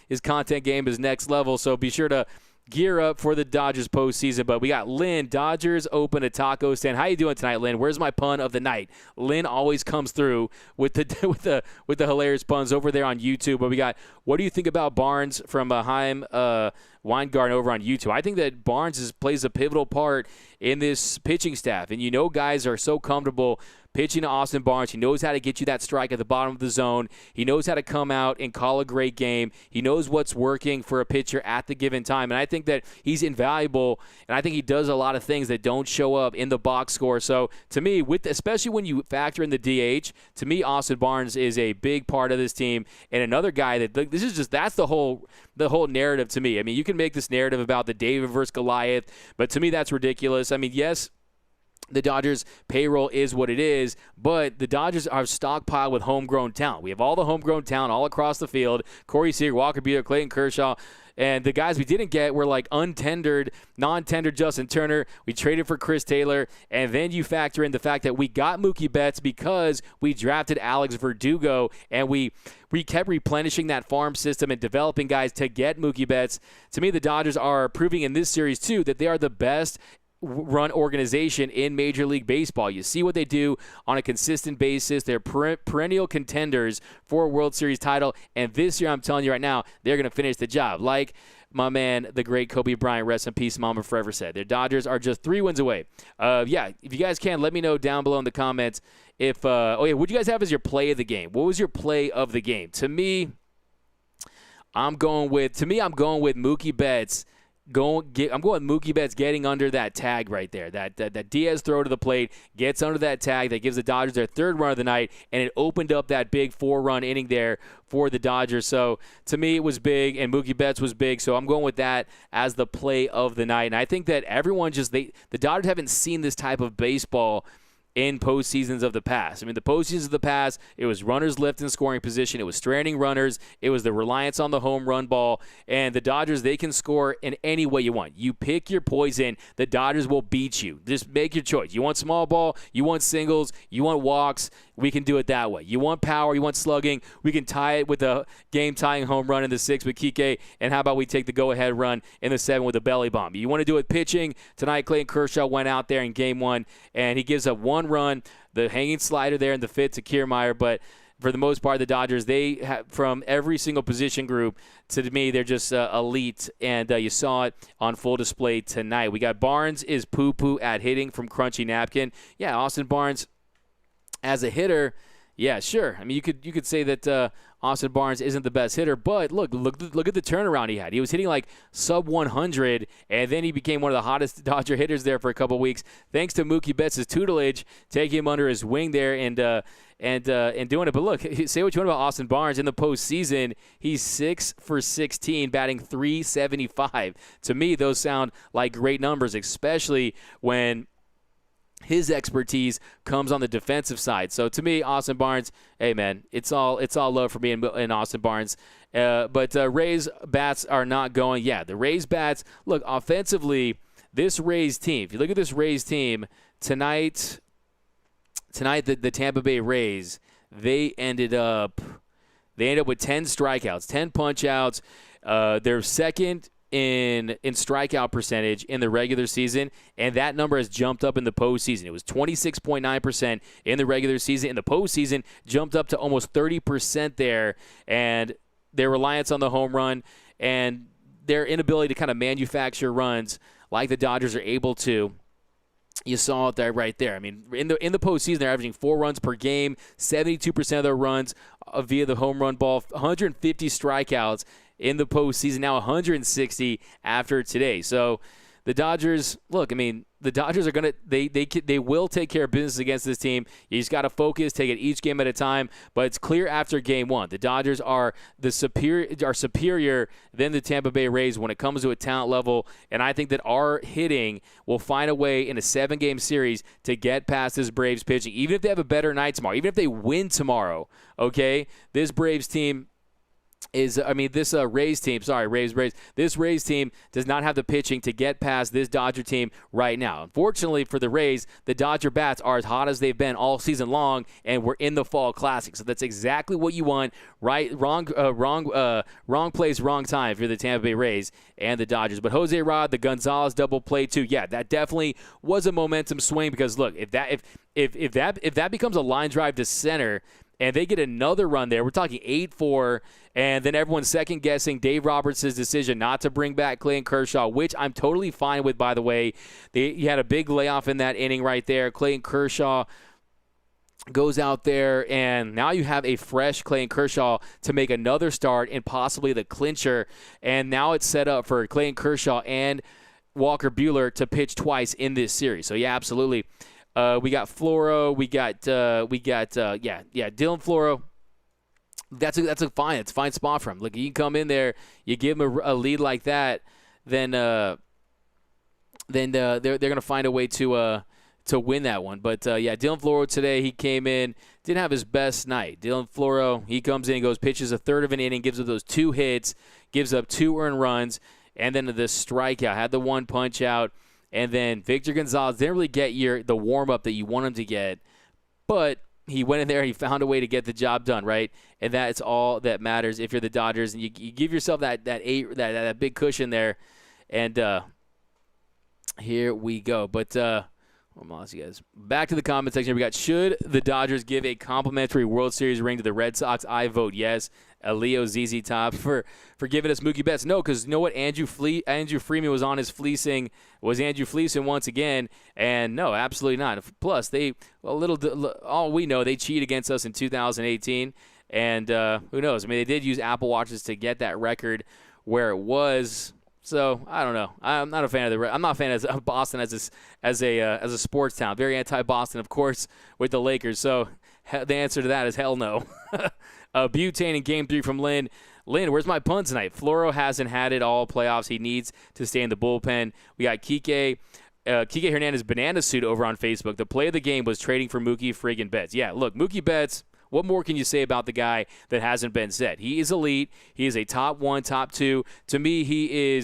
A: his content game is next level. So be sure to gear up for the Dodgers postseason. But we got Lynn. Dodgers open a taco stand. How you doing tonight, Lynn? Where's my pun of the night? Lynn always comes through with the hilarious puns over there on YouTube. But we got, what do you think about Barnes from Haim Weingarten over on YouTube? I think that Barnes plays a pivotal part in this pitching staff. And guys are so comfortable pitching to Austin Barnes. He knows how to get you that strike at the bottom of the zone. He knows how to come out and call a great game. He knows what's working for a pitcher at the given time. And I think that he's invaluable, and I think he does a lot of things that don't show up in the box score. So to me, especially when you factor in the DH, to me, Austin Barnes is a big part of this team. And another guy that's the whole narrative to me. I mean, you can make this narrative about the David versus Goliath, but to me, that's ridiculous. I mean, yes, the Dodgers payroll is what it is, but the Dodgers are stockpiled with homegrown talent. We have all the homegrown talent all across the field. Corey Seager, Walker Buehler, Clayton Kershaw. And the guys we didn't get were like non-tendered Justin Turner. We traded for Chris Taylor. And then you factor in the fact that we got Mookie Betts because we drafted Alex Verdugo. And we kept replenishing that farm system and developing guys to get Mookie Betts. To me, the Dodgers are proving in this series, too, that they are the best run organization in Major League Baseball. You see what they do on a consistent basis. They're perennial contenders for a World Series title, and this year, I'm telling you right now, they're going to finish the job. Like my man, the great Kobe Bryant, rest in peace, Mama Forever said. Their Dodgers are just 3 wins away. If you guys can, let me know down below in the comments if what do you guys have as your play of the game? What was your play of the game? To me, I'm going with Mookie Betts. I'm going with Mookie Betts getting under that tag right there. That Diaz throw to the plate gets under that tag that gives the Dodgers their 3rd run of the night, and it opened up that big 4-run inning there for the Dodgers. So to me, it was big, and Mookie Betts was big. So I'm going with that as the play of the night. And I think that everyone the Dodgers haven't seen this type of baseball in postseasons of the past. I mean, the postseasons of the past, it was runners left in scoring position. It was stranding runners. It was the reliance on the home run ball. And the Dodgers, they can score in any way you want. You pick your poison. The Dodgers will beat you. Just make your choice. You want small ball. You want singles. You want walks. We can do it that way. You want power. You want slugging. We can tie it with a game-tying home run in the 6th with Kike. And how about we take the go-ahead run in the 7th with a belly bomb? You want to do it pitching? Tonight, Clayton Kershaw went out there in Game 1, and he gives up 1 run, the hanging slider there in the 5th to Kiermaier. But for the most part, the Dodgers, they have, from every single position group, to me, they're just elite, and you saw it on full display tonight. We got Barnes is poo-poo at hitting from Crunchy Napkin. Yeah, Austin Barnes, as a hitter, yeah, sure. I mean, you could say that Austin Barnes isn't the best hitter, but look at the turnaround he had. He was hitting like sub 100, and then he became one of the hottest Dodger hitters there for a couple weeks, thanks to Mookie Betts' tutelage, taking him under his wing there and doing it. But look, say what you want about Austin Barnes in the postseason, he's 6 for 16, batting .375. To me, those sound like great numbers, especially when his expertise comes on the defensive side. So to me, Austin Barnes, hey man, it's all love for me in Austin Barnes. But Rays bats are not going. Yeah, the Rays bats, look, offensively, this Rays team, if you look at this Rays team, tonight the Tampa Bay Rays, they ended up with 10 strikeouts, 10 punch-outs. They're second in strikeout percentage in the regular season, and that number has jumped up in the postseason. It was 26.9% in the regular season. In the postseason, jumped up to almost 30% there, and their reliance on the home run and their inability to kind of manufacture runs like the Dodgers are able to, you saw it there right there. I mean, in the postseason, they're averaging 4 runs per game, 72% of their runs via the home run ball, 150 strikeouts in the postseason, now 160 after today. So the Dodgers, look, I mean, the Dodgers are going to, they will take care of business against this team. You just got to focus, take it each game at a time. But it's clear after game one, the Dodgers are superior than the Tampa Bay Rays when it comes to a talent level. And I think that our hitting will find a way in a 7-game series to get past this Braves pitching. Even if they have a better night tomorrow, even if they win tomorrow, okay, this Braves team this Rays team does not have the pitching to get past this Dodger team right now. Unfortunately for the Rays, the Dodger bats are as hot as they've been all season long, and we're in the Fall Classic. So that's exactly what you want. Right? Wrong place, wrong time for the Tampa Bay Rays and the Dodgers. But Jose Rod, the Gonzalez double play too. Yeah, that definitely was a momentum swing because look, if that becomes a line drive to center, and they get another run there, we're talking 8-4, and then everyone's second-guessing Dave Roberts' decision not to bring back Clayton Kershaw, which I'm totally fine with, by the way. He had a big layoff in that inning right there. Clayton Kershaw goes out there, and now you have a fresh Clayton Kershaw to make another start and possibly the clincher, and now it's set up for Clayton Kershaw and Walker Buehler to pitch twice in this series. So, yeah, absolutely. We got Floro. We got Dylan Floro. That's a fine spot for him. Look, you can come in there, you give him a lead like that, then they're gonna find a way to win that one. But Dylan Floro today, he came in, didn't have his best night. Dylan Floro, he comes in, goes pitches a third of an inning, gives up those 2 hits, gives up 2 earned runs, and then the strikeout, had the 1 punch out. And then Victor Gonzalez didn't really get the warm-up that you want him to get, but he went in there and he found a way to get the job done, right? And that's all that matters if you're the Dodgers. And you give yourself that big cushion there. And here we go. But you guys. Back to the comment section. We got, should the Dodgers give a complimentary World Series ring to the Red Sox? I vote yes. Leo ZZ Top for giving us Mookie Betts. No, because you know what? Andrew Freeman was on his fleecing. Was Andrew fleecing once again? And no, absolutely not. Plus, all we know, they cheat against us in 2018. And who knows? I mean, they did use Apple Watches to get that record where it was. So I don't know. I'm not a fan of Boston as a sports town. Very anti-Boston, of course, with the Lakers. So the answer to that is hell no. Butane in Game 3 from Lynn. Lynn, where's my pun tonight? Floro hasn't had it all playoffs. He needs to stay in the bullpen. We got Kike Hernandez banana suit over on Facebook. The play of the game was trading for Mookie friggin' Betts. Yeah, look, Mookie Betts. What more can you say about the guy that hasn't been said? He is elite. He is a top 1, top 2. To me,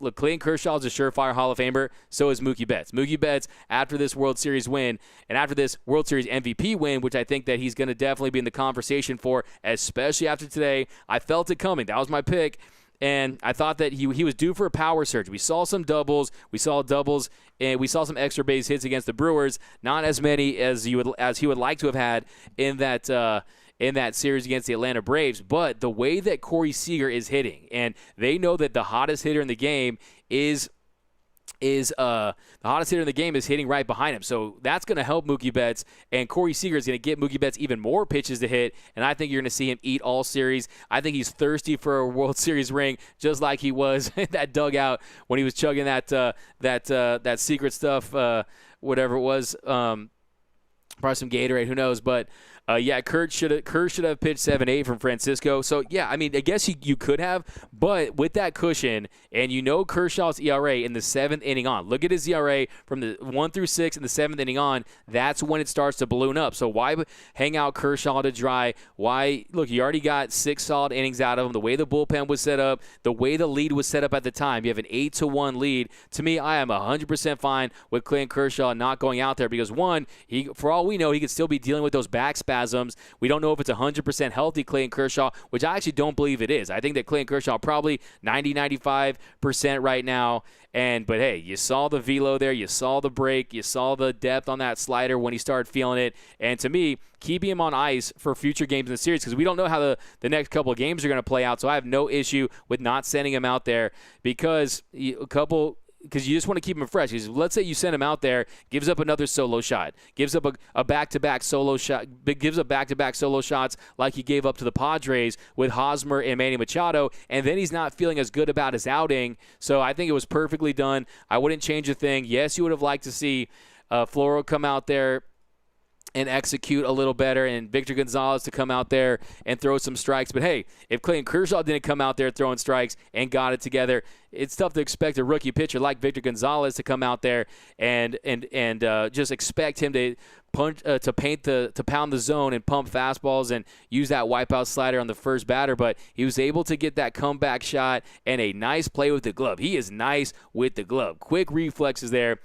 A: look, Clayton Kershaw is a surefire Hall of Famer. So is Mookie Betts. Mookie Betts, after this World Series win and after this World Series MVP win, which I think that he's going to definitely be in the conversation for, especially after today. I felt it coming. That was my pick. And I thought that he was due for a power surge. We saw some doubles. And we saw some extra base hits against the Brewers. Not as many as he would like to have had in that series against the Atlanta Braves. But the way that Corey Seager is hitting, and they know that the hottest hitter in the game is is the hottest hitter in the game is hitting right behind him. So that's going to help Mookie Betts, and Corey Seager is going to get Mookie Betts even more pitches to hit, and I think you're going to see him eat all series. I think he's thirsty for a World Series ring, just like he was in that dugout when he was chugging that secret stuff, whatever it was, probably some Gatorade, who knows, but Kersh should have pitched 7-8 from Francisco. So, yeah, I mean, I guess you could have, but with that cushion, and Kershaw's ERA in the 7th inning on. Look at his ERA from the 1 through 6 in the 7th inning on. That's when it starts to balloon up. So why hang out Kershaw to dry? Look, you already got 6 solid innings out of him. The way the bullpen was set up, the way the lead was set up at the time, you have an 8-1 lead. To me, I am 100% fine with Clayton Kershaw not going out there because, one, for all we know, he could still be dealing with those back spasms. We don't know if it's 100% healthy Clayton Kershaw, which I actually don't believe it is. I think that Clayton Kershaw probably 90-95% right now. But hey, you saw the velo there, you saw the break, you saw the depth on that slider when he started feeling it. And to me, keeping him on ice for future games in the series, because we don't know how the next couple of games are going to play out. So I have no issue with not sending him out there because you just want to keep him fresh. Because let's say you send him out there, gives up another solo shot, gives up a back-to-back solo shot, gives up back-to-back solo shots like he gave up to the Padres with Hosmer and Manny Machado, and then he's not feeling as good about his outing. So I think it was perfectly done. I wouldn't change a thing. Yes, you would have liked to see Floro come out there and execute a little better, and Victor Gonzalez to come out there and throw some strikes. But hey, if Clayton Kershaw didn't come out there throwing strikes and got it together, it's tough to expect a rookie pitcher like Victor Gonzalez to come out there and just expect him to pound the zone and pump fastballs and use that wipeout slider on the first batter. But he was able to get that comeback shot and a nice play with the glove. He is nice with the glove. Quick reflexes there.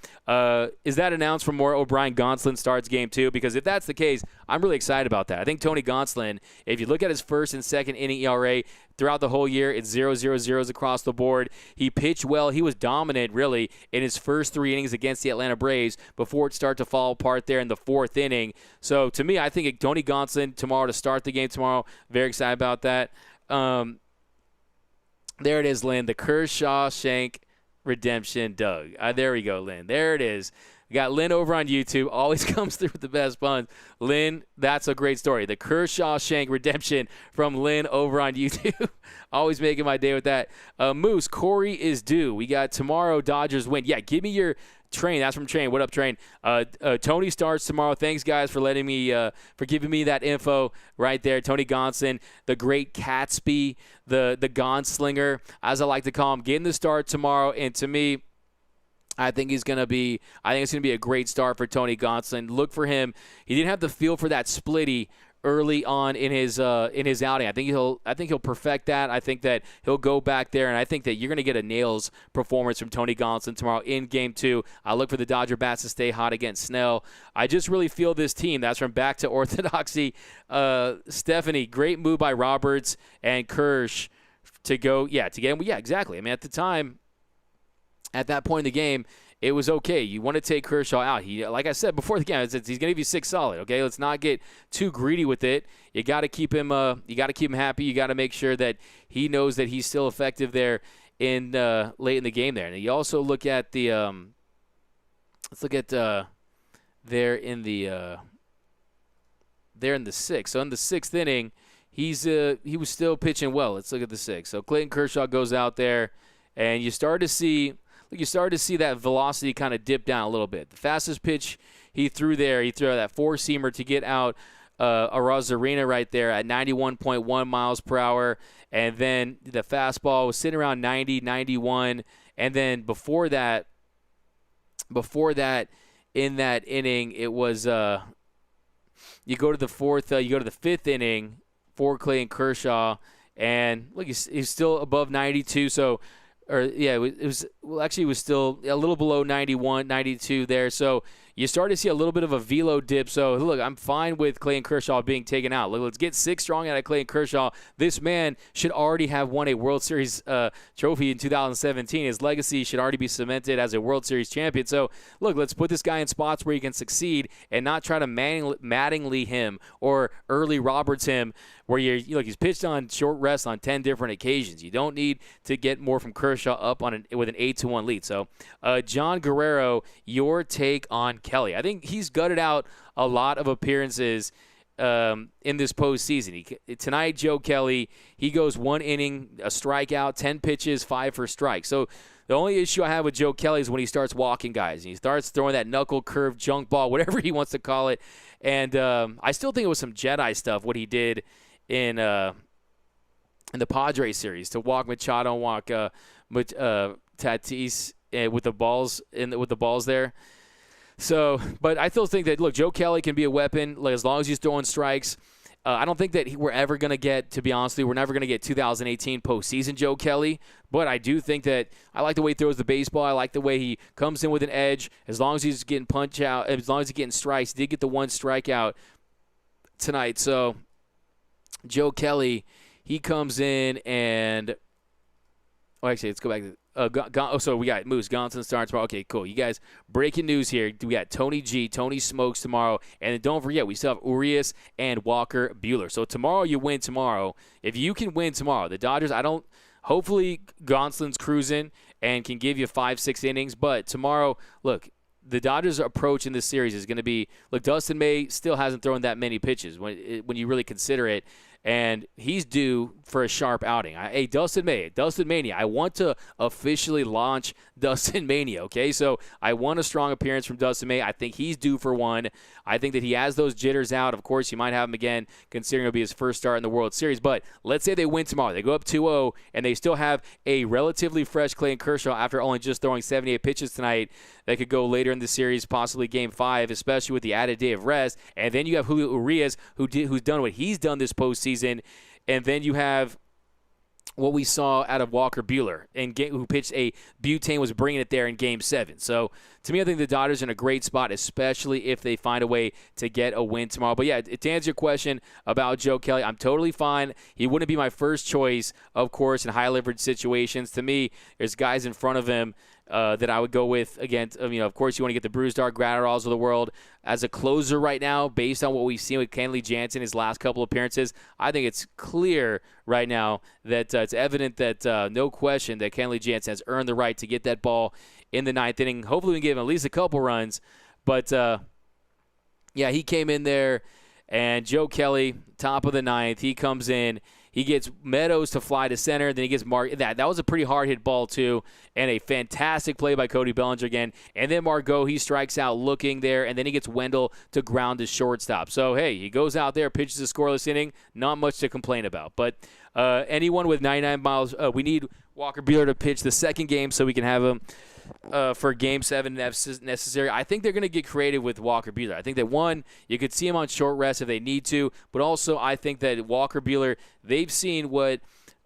A: Is that announced for more O'Brien Gonsolin starts game 2? Because if that's the case, I'm really excited about that. I think Tony Gonsolin, if you look at his first and second inning ERA, throughout the whole year, it's 0-0-0s across the board. He pitched well. He was dominant, really, in his first 3 innings against the Atlanta Braves before it started to fall apart there in the 4th inning. So, to me, I think Tony Gonsolin tomorrow to start the game tomorrow. Very excited about that. There it is, Lynn. The Kershaw Shank redemption, Doug. There we go, Lynn. There it is. We got Lynn over on YouTube. Always comes through with the best puns. Lynn, that's a great story. The Kershaw Shank redemption from Lynn over on YouTube. Always making my day with that. Moose, Corey is due. We got tomorrow Dodgers win. Yeah, give me your Train. That's from Train. What up, Train? Tony starts tomorrow. Thanks, guys, for letting me, for giving me that info right there. Tony Gonsolin, the great Catsby, the Gonslinger, as I like to call him, getting the start tomorrow. And to me, I think it's going to be a great start for Tony Gonsolin. Look for him. He didn't have the feel for that splitty early on in his outing. I think he'll perfect that. I think that he'll go back there, and I think that you're going to get a nails performance from Tony Gonsolin tomorrow in Game 2. I look for the Dodger bats to stay hot against Snell. I just really feel this team. That's from Back to Orthodoxy. Stephanie, great move by Roberts and Kersh to go. Yeah, to get him. Yeah, exactly. I mean, at the time. At that point in the game, it was okay. You want to take Kershaw out. Like I said before the game, he's going to give you 6 solid. Okay, let's not get too greedy with it. You got to keep him. You got to keep him happy. You got to make sure that he knows that he's still effective there in late in the game there. And you also look at the. Let's look at there in the 6th. So in the 6th inning, he was still pitching well. Let's look at the 6th. So Clayton Kershaw goes out there, and you start to see that velocity kind of dip down a little bit. The fastest pitch he threw that 4-seamer to get out Arozarena right there at 91.1 miles per hour. And then the fastball was sitting around 90, 91. And then before that, in that inning, it was you go to the 5th inning for Clayton Kershaw, and look, he's still above 92. So. It was still a little below 91, 92 there. So you start to see a little bit of a velo dip. So, look, I'm fine with Clayton Kershaw being taken out. Look, let's get 6 strong out of Clayton Kershaw. This man should already have won a World Series trophy in 2017. His legacy should already be cemented as a World Series champion. So, look, let's put this guy in spots where he can succeed and not try to Mattingly him or early Roberts him, where he's pitched on short rest on 10 different occasions. You don't need to get more from Kershaw up with an 8-1 lead. So, John Guerrero, your take on Kelly. I think he's gutted out a lot of appearances in this postseason. Tonight, Joe Kelly, he goes 1 inning, a strikeout, 10 pitches, 5 for strikes. So the only issue I have with Joe Kelly is when he starts walking guys. He starts throwing that knuckle curve junk ball, whatever he wants to call it. And I still think it was some Jedi stuff, what he did in the Padres series, to walk Machado and walk Tatis with the balls there. So, but I still think that, look, Joe Kelly can be a weapon as long as he's throwing strikes. I don't think that we're ever going to get, to be honest with you, we're never going to get 2018 postseason Joe Kelly. But I do think that I like the way he throws the baseball. I like the way he comes in with an edge. As long as he's getting punch out, as long as he's getting strikes, he did get the 1 strikeout tonight. So, Joe Kelly, he comes in and actually, let's go back to so we got Moose Gonson starting tomorrow. Okay, cool. You guys, breaking news here. We got Tony Smokes tomorrow. And then don't forget, we still have Urias and Walker Buehler. So tomorrow you win tomorrow. If you can win tomorrow, the Dodgers, hopefully Gonsolin's cruising and can give you 5-6 innings. But tomorrow, look, the Dodgers' approach in this series is going to be, look, Dustin May still hasn't thrown that many pitches when you really consider it. And he's due for a sharp outing. Hey, Dustin Mania. I want to officially launch Dustin Mania, okay? So I want a strong appearance from Dustin May. I think he's due for one. I think that he has those jitters out. Of course, you might have him again, considering it'll be his first start in the World Series. But let's say they win tomorrow. They go up 2-0, and they still have a relatively fresh Clayton Kershaw after only just throwing 78 pitches tonight. That could go later in the series, possibly Game 5, especially with the added day of rest. And then you have Julio Urias, who's done what he's done this postseason. And then you have what we saw out of Walker Buehler, who pitched Butane was bringing it there in Game 7. So, to me, I think the Dodgers are in a great spot, especially if they find a way to get a win tomorrow. But, yeah, to answer your question about Joe Kelly, I'm totally fine. He wouldn't be my first choice, of course, in high-leverage situations. To me, there's guys in front of him that I would go with against. Of course, you want to get the Bruce Dark Gratteralls of the world. As a closer right now, based on what we've seen with Kenley Jansen, his last couple appearances, I think it's clear right now that it's evident that no question that Kenley Jansen has earned the right to get that ball in the 9th inning. Hopefully we can give him at least a couple runs. But, yeah, he came in there, and Joe Kelly, top of the 9th, he comes in. He gets Meadows to fly to center. Then he gets that was a pretty hard hit ball too, and a fantastic play by Cody Bellinger again. And then Margot, he strikes out looking there, and then he gets Wendell to ground his shortstop. So hey, he goes out there, pitches a scoreless inning. Not much to complain about. But anyone with 99 miles, we need Walker Buehler to pitch the second game so we can have him for Game 7 if necessary. I think they're going to get creative with Walker Buehler. I think that, one, you could see him on short rest if they need to, but also I think that Walker Buehler, they've seen what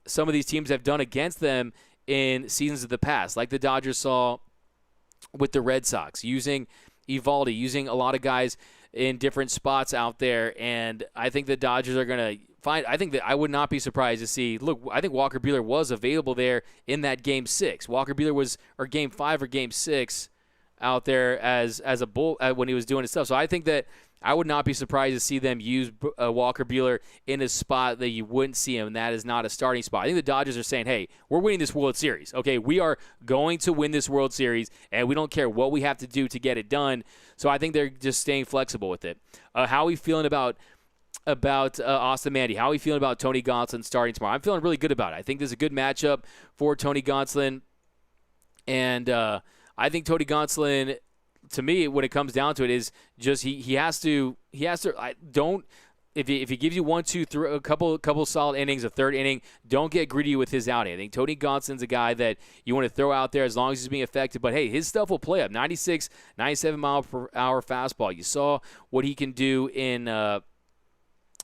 A: some of these teams have done against them in seasons of the past, like the Dodgers saw with the Red Sox, using Evaldi, using a lot of guys in different spots out there, and I think the Dodgers are going to I think that I would not be surprised to see. Look, I think Walker Buehler was available there in that Game 6. Walker Buehler was, or Game 5 or Game 6, out there as a bull when he was doing his stuff. So I think that I would not be surprised to see them use Walker Buehler in a spot that you wouldn't see him, and that is not a starting spot. I think the Dodgers are saying, hey, we're winning this World Series. Okay, we are going to win this World Series, and we don't care what we have to do to get it done. So I think they're just staying flexible with it. How are we feeling about Austin Mandy? How are we feeling about Tony Gonsolin starting tomorrow? I'm feeling really good about it. I think this is a good matchup for Tony Gonsolin, and I think Tony Gonsolin, to me, when it comes down to it, is just he has to. If he gives you 1, 2, 3, a couple solid innings, a third inning, don't get greedy with his outing. I think Tony Gonsolin's a guy that you want to throw out there as long as he's being effective. But hey, his stuff will play up. 96, 97 mile per hour fastball. You saw what he can do in.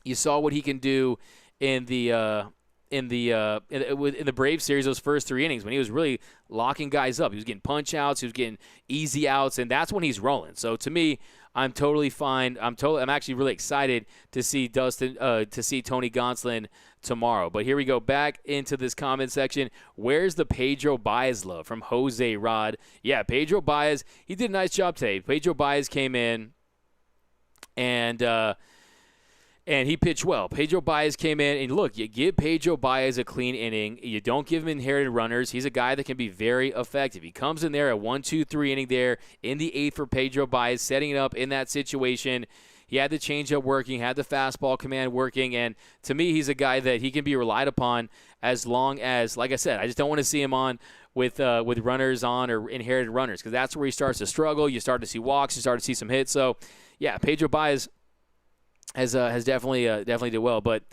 A: You saw what he can do in the in the Braves series, those first 3 innings when he was really locking guys up. He was getting punch outs, he was getting easy outs, and that's when he's rolling. So to me, I'm totally fine. I'm actually really excited to see Tony Gonsolin tomorrow. But here we go back into this comment section. Where's the Pedro Baez love from Jose Rod? Yeah, Pedro Baez, he did a nice job today. Pedro Baez came in and he pitched well. Pedro Baez came in, and look, you give Pedro Baez a clean inning. You don't give him inherited runners. He's a guy that can be very effective. He comes in there at 1-2-3 inning there in the 8th for Pedro Baez, setting it up in that situation. He had the changeup working, had the fastball command working, and to me, he's a guy that he can be relied upon as long as, like I said, I just don't want to see him on with runners on or inherited runners, because that's where he starts to struggle. You start to see walks, you start to see some hits. So, yeah, Pedro Baez has definitely did well, but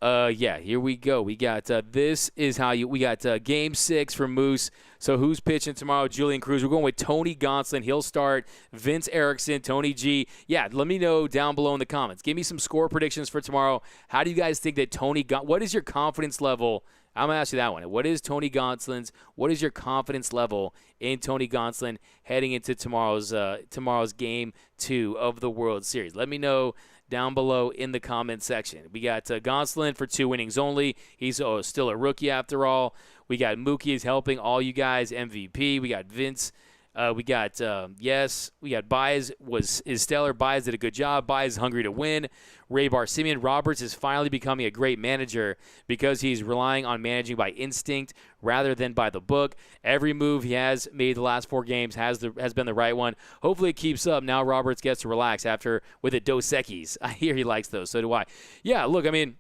A: here we go. We got we got Game 6 for Moose. So who's pitching tomorrow? Julian Cruz. We're going with Tony Gonsolin. He'll start. Vince Erickson, Tony G. Yeah, let me know down below in the comments. Give me some score predictions for tomorrow. How do you guys think that what is your confidence level? I'm going to ask you that one. What is your confidence level in Tony Gonsolin heading into tomorrow's Game 2 of the World Series? Let me know down below in the comment section. We got Gonsolin for 2 innings only. He's still a rookie after all. We got Mookie is helping all you guys, MVP. We got Vince. We got Baez is stellar. Baez did a good job. Baez is hungry to win. Ray Barsimeon Roberts is finally becoming a great manager because he's relying on managing by instinct rather than by the book. Every move he has made the last 4 games has been the right one. Hopefully it keeps up. Now Roberts gets to relax with the Dos Equis. I hear he likes those. So do I. Yeah, look, I mean,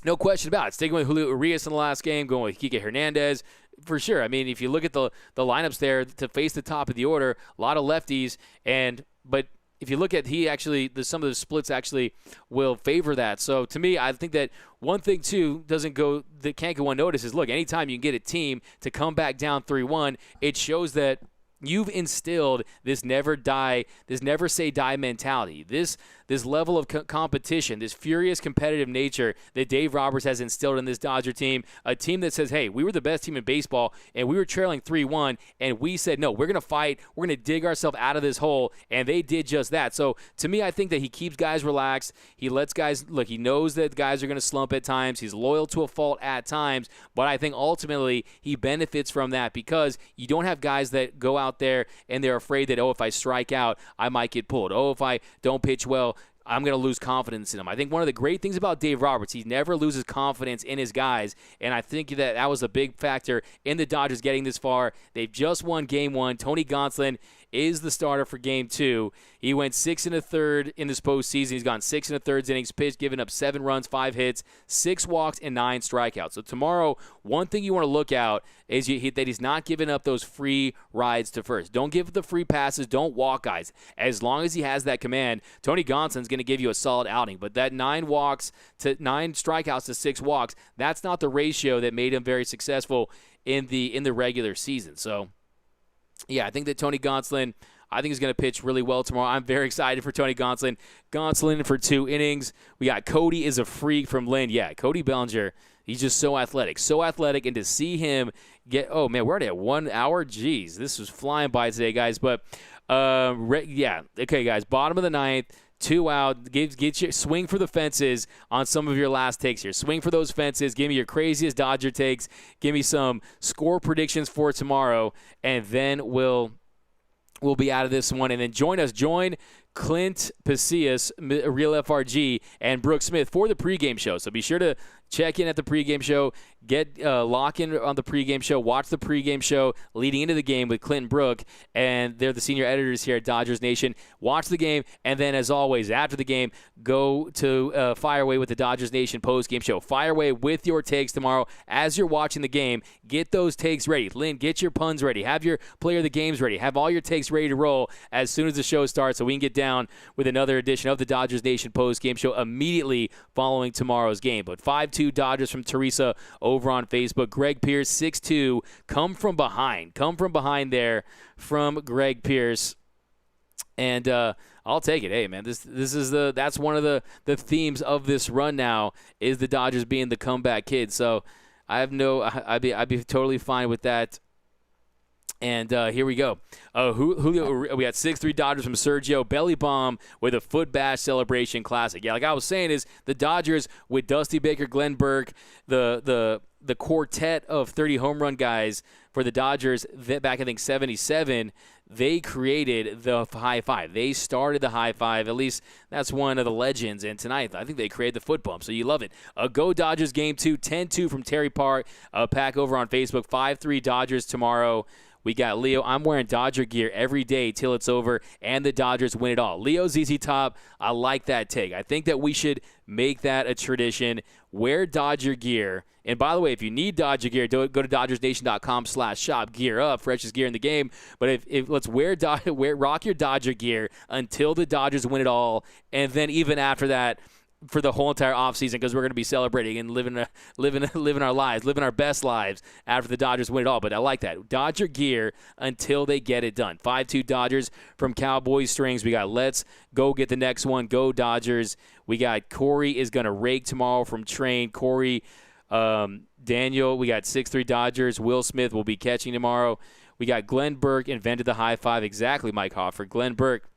A: no question about it. Sticking with Julio Urias in the last game, going with Kike Hernandez. For sure. I mean, if you look at the lineups there to face the top of the order, a lot of lefties, but if you look at some of the splits actually will favor that. So to me, I think that one thing too that can't go unnoticed is, look, anytime you can get a team to come back down 3-1, it shows that you've instilled this never say die mentality. This level of competition, this furious competitive nature that Dave Roberts has instilled in this Dodger team, a team that says, hey, we were the best team in baseball, and we were trailing 3-1, and we said, no, we're going to fight, we're going to dig ourselves out of this hole, and they did just that. So, to me, I think that he keeps guys relaxed. He lets guys, look, he knows that guys are going to slump at times. He's loyal to a fault at times, but I think ultimately he benefits from that because you don't have guys that go out there and they're afraid that, if I strike out, I might get pulled. If I don't pitch well, I'm going to lose confidence in him. I think one of the great things about Dave Roberts, he never loses confidence in his guys, and I think that was a big factor in the Dodgers getting this far. They've just won Game 1. Tony Gonsolin is the starter for Game 2. He went 6 1/3 in this postseason. He's gone 6 1/3 innings pitched, given up 7 runs, 5 hits, 6 walks, and 9 strikeouts. So tomorrow, one thing you want to look out is that he's not giving up those free rides to first. Don't give the free passes. Don't walk guys. As long as he has that command, Tony Gonsolin's going to give you a solid outing. But that 9 strikeouts to 6 walks, that's not the ratio that made him very successful in the regular season. So, yeah, I think that Tony Gonsolin, is going to pitch really well tomorrow. I'm very excited for Tony Gonsolin. Gonsolin for 2 innings. We got Cody is a freak from Lynn. Yeah, Cody Bellinger, he's just so athletic. And to see him we're already at 1 hour. Jeez, this was flying by today, guys. But, okay, guys, bottom of the 9th. 2 out. Get you swing for the fences on some of your last takes here. Swing for those fences. Give me your craziest Dodger takes. Give me some score predictions for tomorrow, and then we'll be out of this one. And then join Clint Pacias, Real FRG, and Brooke Smith for the pregame show. So be sure to check in at the pregame show. Lock in on the pregame show. Watch the pregame show leading into the game with Clint and Brooke, and they're the senior editors here at Dodgers Nation. Watch the game, and then, as always, after the game, go to Fire Away with the Dodgers Nation postgame show. Fire away with your takes tomorrow as you're watching the game. Get those takes ready. Lynn, get your puns ready. Have your player of the games ready. Have all your takes ready to roll as soon as the show starts so we can get down with another edition of the Dodgers Nation postgame show immediately following tomorrow's game. But 5-2 Dodgers from Teresa over on Facebook. Greg Pierce, 6-2. Come from behind there from Greg Pierce. And I'll take it. Hey, man, this is that's one of the themes of this run now is the Dodgers being the comeback kid. So I'd be totally fine with that. And here we go. We got 6-3 Dodgers from Sergio. Belly bomb with a foot bash celebration classic. Yeah, like I was saying, is the Dodgers with Dusty Baker, Glenn Burke, the quartet of 30 home run guys for the Dodgers back, I think, 77, they created the high five. They started the high five. At least that's one of the legends. And tonight, I think they created the foot bump. So you love it. Go Dodgers Game 2, 10-2 from Terry Park. Pack over on Facebook, 5-3 Dodgers tomorrow. We got Leo. I'm wearing Dodger gear every day till it's over, and the Dodgers win it all. Leo ZZ Top, I like that take. I think that we should make that a tradition. Wear Dodger gear. And by the way, if you need Dodger gear, go to DodgersNation.com/shop. Gear up, freshest gear in the game. But if let's rock your Dodger gear until the Dodgers win it all, and then even after that, for the whole entire offseason, because we're going to be celebrating and living our lives, living our best lives after the Dodgers win it all. But I like that. Dodger gear until they get it done. 5-2 Dodgers from Cowboys Strings. We got Let's Go Get the Next One. Go Dodgers. We got Corey is going to rake tomorrow from Train. Corey, Daniel, we got 6-3 Dodgers. Will Smith will be catching tomorrow. We got Glenn Burke invented the high five. Exactly, Mike Hoffer. Glenn Burke.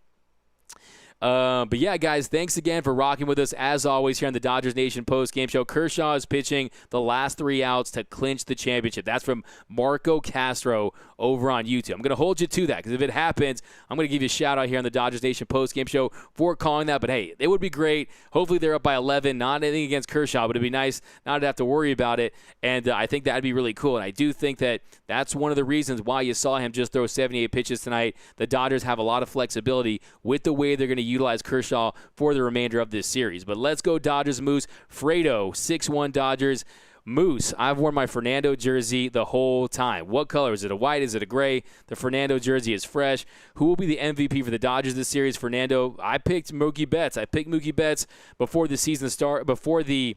A: But yeah, guys, thanks again for rocking with us as always here on the Dodgers Nation post-game show. Kershaw is pitching the last 3 outs to clinch the championship. That's from Marco Castro over on YouTube. I'm going to hold you to that because if it happens, I'm going to give you a shout-out here on the Dodgers Nation post-game show for calling that. But, hey, it would be great. Hopefully they're up by 11. Not anything against Kershaw, but it would be nice not to have to worry about it. And I think that would be really cool. And I do think that that's one of the reasons why you saw him just throw 78 pitches tonight. The Dodgers have a lot of flexibility with the way they're going to utilize Kershaw for the remainder of this series. But let's go Dodgers. Moose. Fredo, 6-1 Dodgers. Moose, I've worn my Fernando jersey the whole time. What color? Is it a white? Is it a gray? The Fernando jersey is fresh. Who will be the MVP for the Dodgers this series? Fernando. I picked Mookie Betts. Before the season start, before the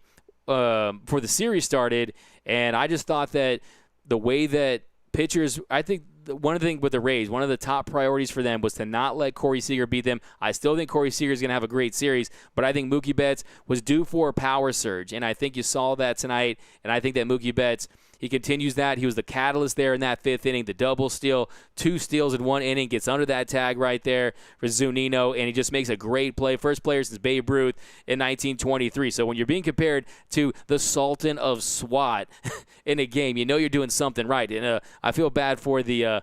A: series started, and I just thought that the way that pitchers, I think one of the things with the Rays, one of the top priorities for them was to not let Corey Seager beat them. I still think Corey Seager is going to have a great series, but I think Mookie Betts was due for a power surge, and I think you saw that tonight, and I think that Mookie Betts, he continues that. He was the catalyst there in that 5th inning, the double steal, 2 steals in 1 inning, gets under that tag right there for Zunino, and he just makes a great play. First player since Babe Ruth in 1923. So when you're being compared to the Sultan of SWAT in a game, you know you're doing something right. And I feel bad for the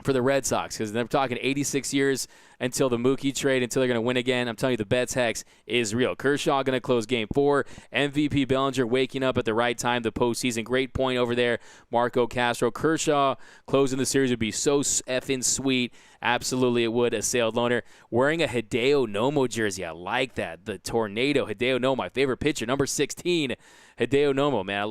A: Red Sox because they're talking 86 years until the Mookie trade, until they're going to win again. I'm telling you, the Betts hex is real. Kershaw going to close Game 4. MVP Bellinger waking up at the right time, the postseason. Great point over there, Marco Castro. Kershaw closing the series would be so effing sweet. Absolutely it would. A sailed loner. Wearing a Hideo Nomo jersey. I like that. The Tornado. Hideo Nomo, my favorite pitcher. Number 16, Hideo Nomo, man. I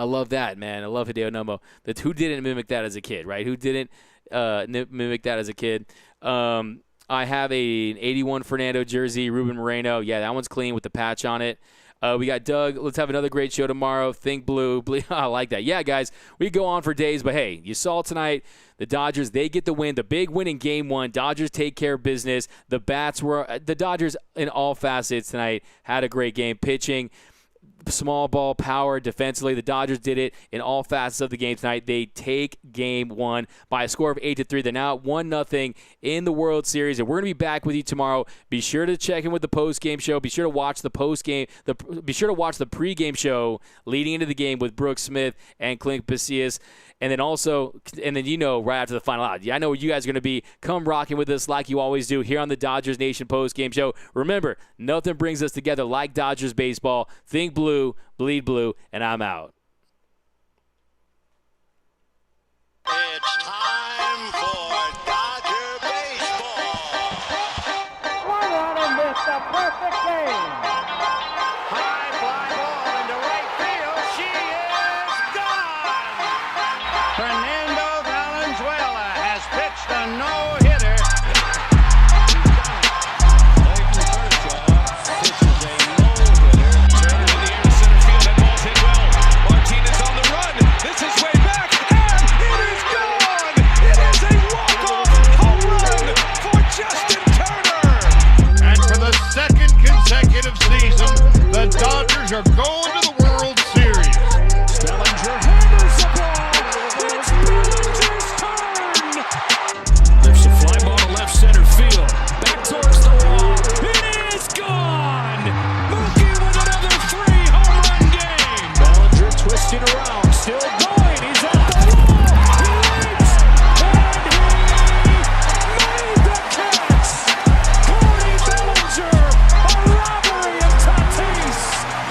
A: love that, man. I love Hideo Nomo. Who didn't mimic that as a kid, right? Who didn't mimic that as a kid? I have an 81 Fernando jersey, Ruben Moreno. Yeah, that one's clean with the patch on it. We got Doug. Let's have another great show tomorrow. Think blue. I like that. Yeah, guys, we go on for days, but hey, you saw tonight the Dodgers, they get the win. The big win in Game 1. Dodgers take care of business. The Dodgers in all facets tonight had a great game. Pitching, small ball power defensively. The Dodgers did it in all facets of the game tonight. They take Game 1 by a score of 8-3. They're now 1-0 in the World Series, and we're going to be back with you tomorrow. Be sure to check in with the post-game show. Be sure to watch the pregame show leading into the game with Brooks Smith and Clint Pasillas. And then right after the final out. I know where you guys are going to be. Come rocking with us like you always do here on the Dodgers Nation post-game show. Remember, nothing brings us together like Dodgers baseball. Think blue, bleed blue, and I'm out.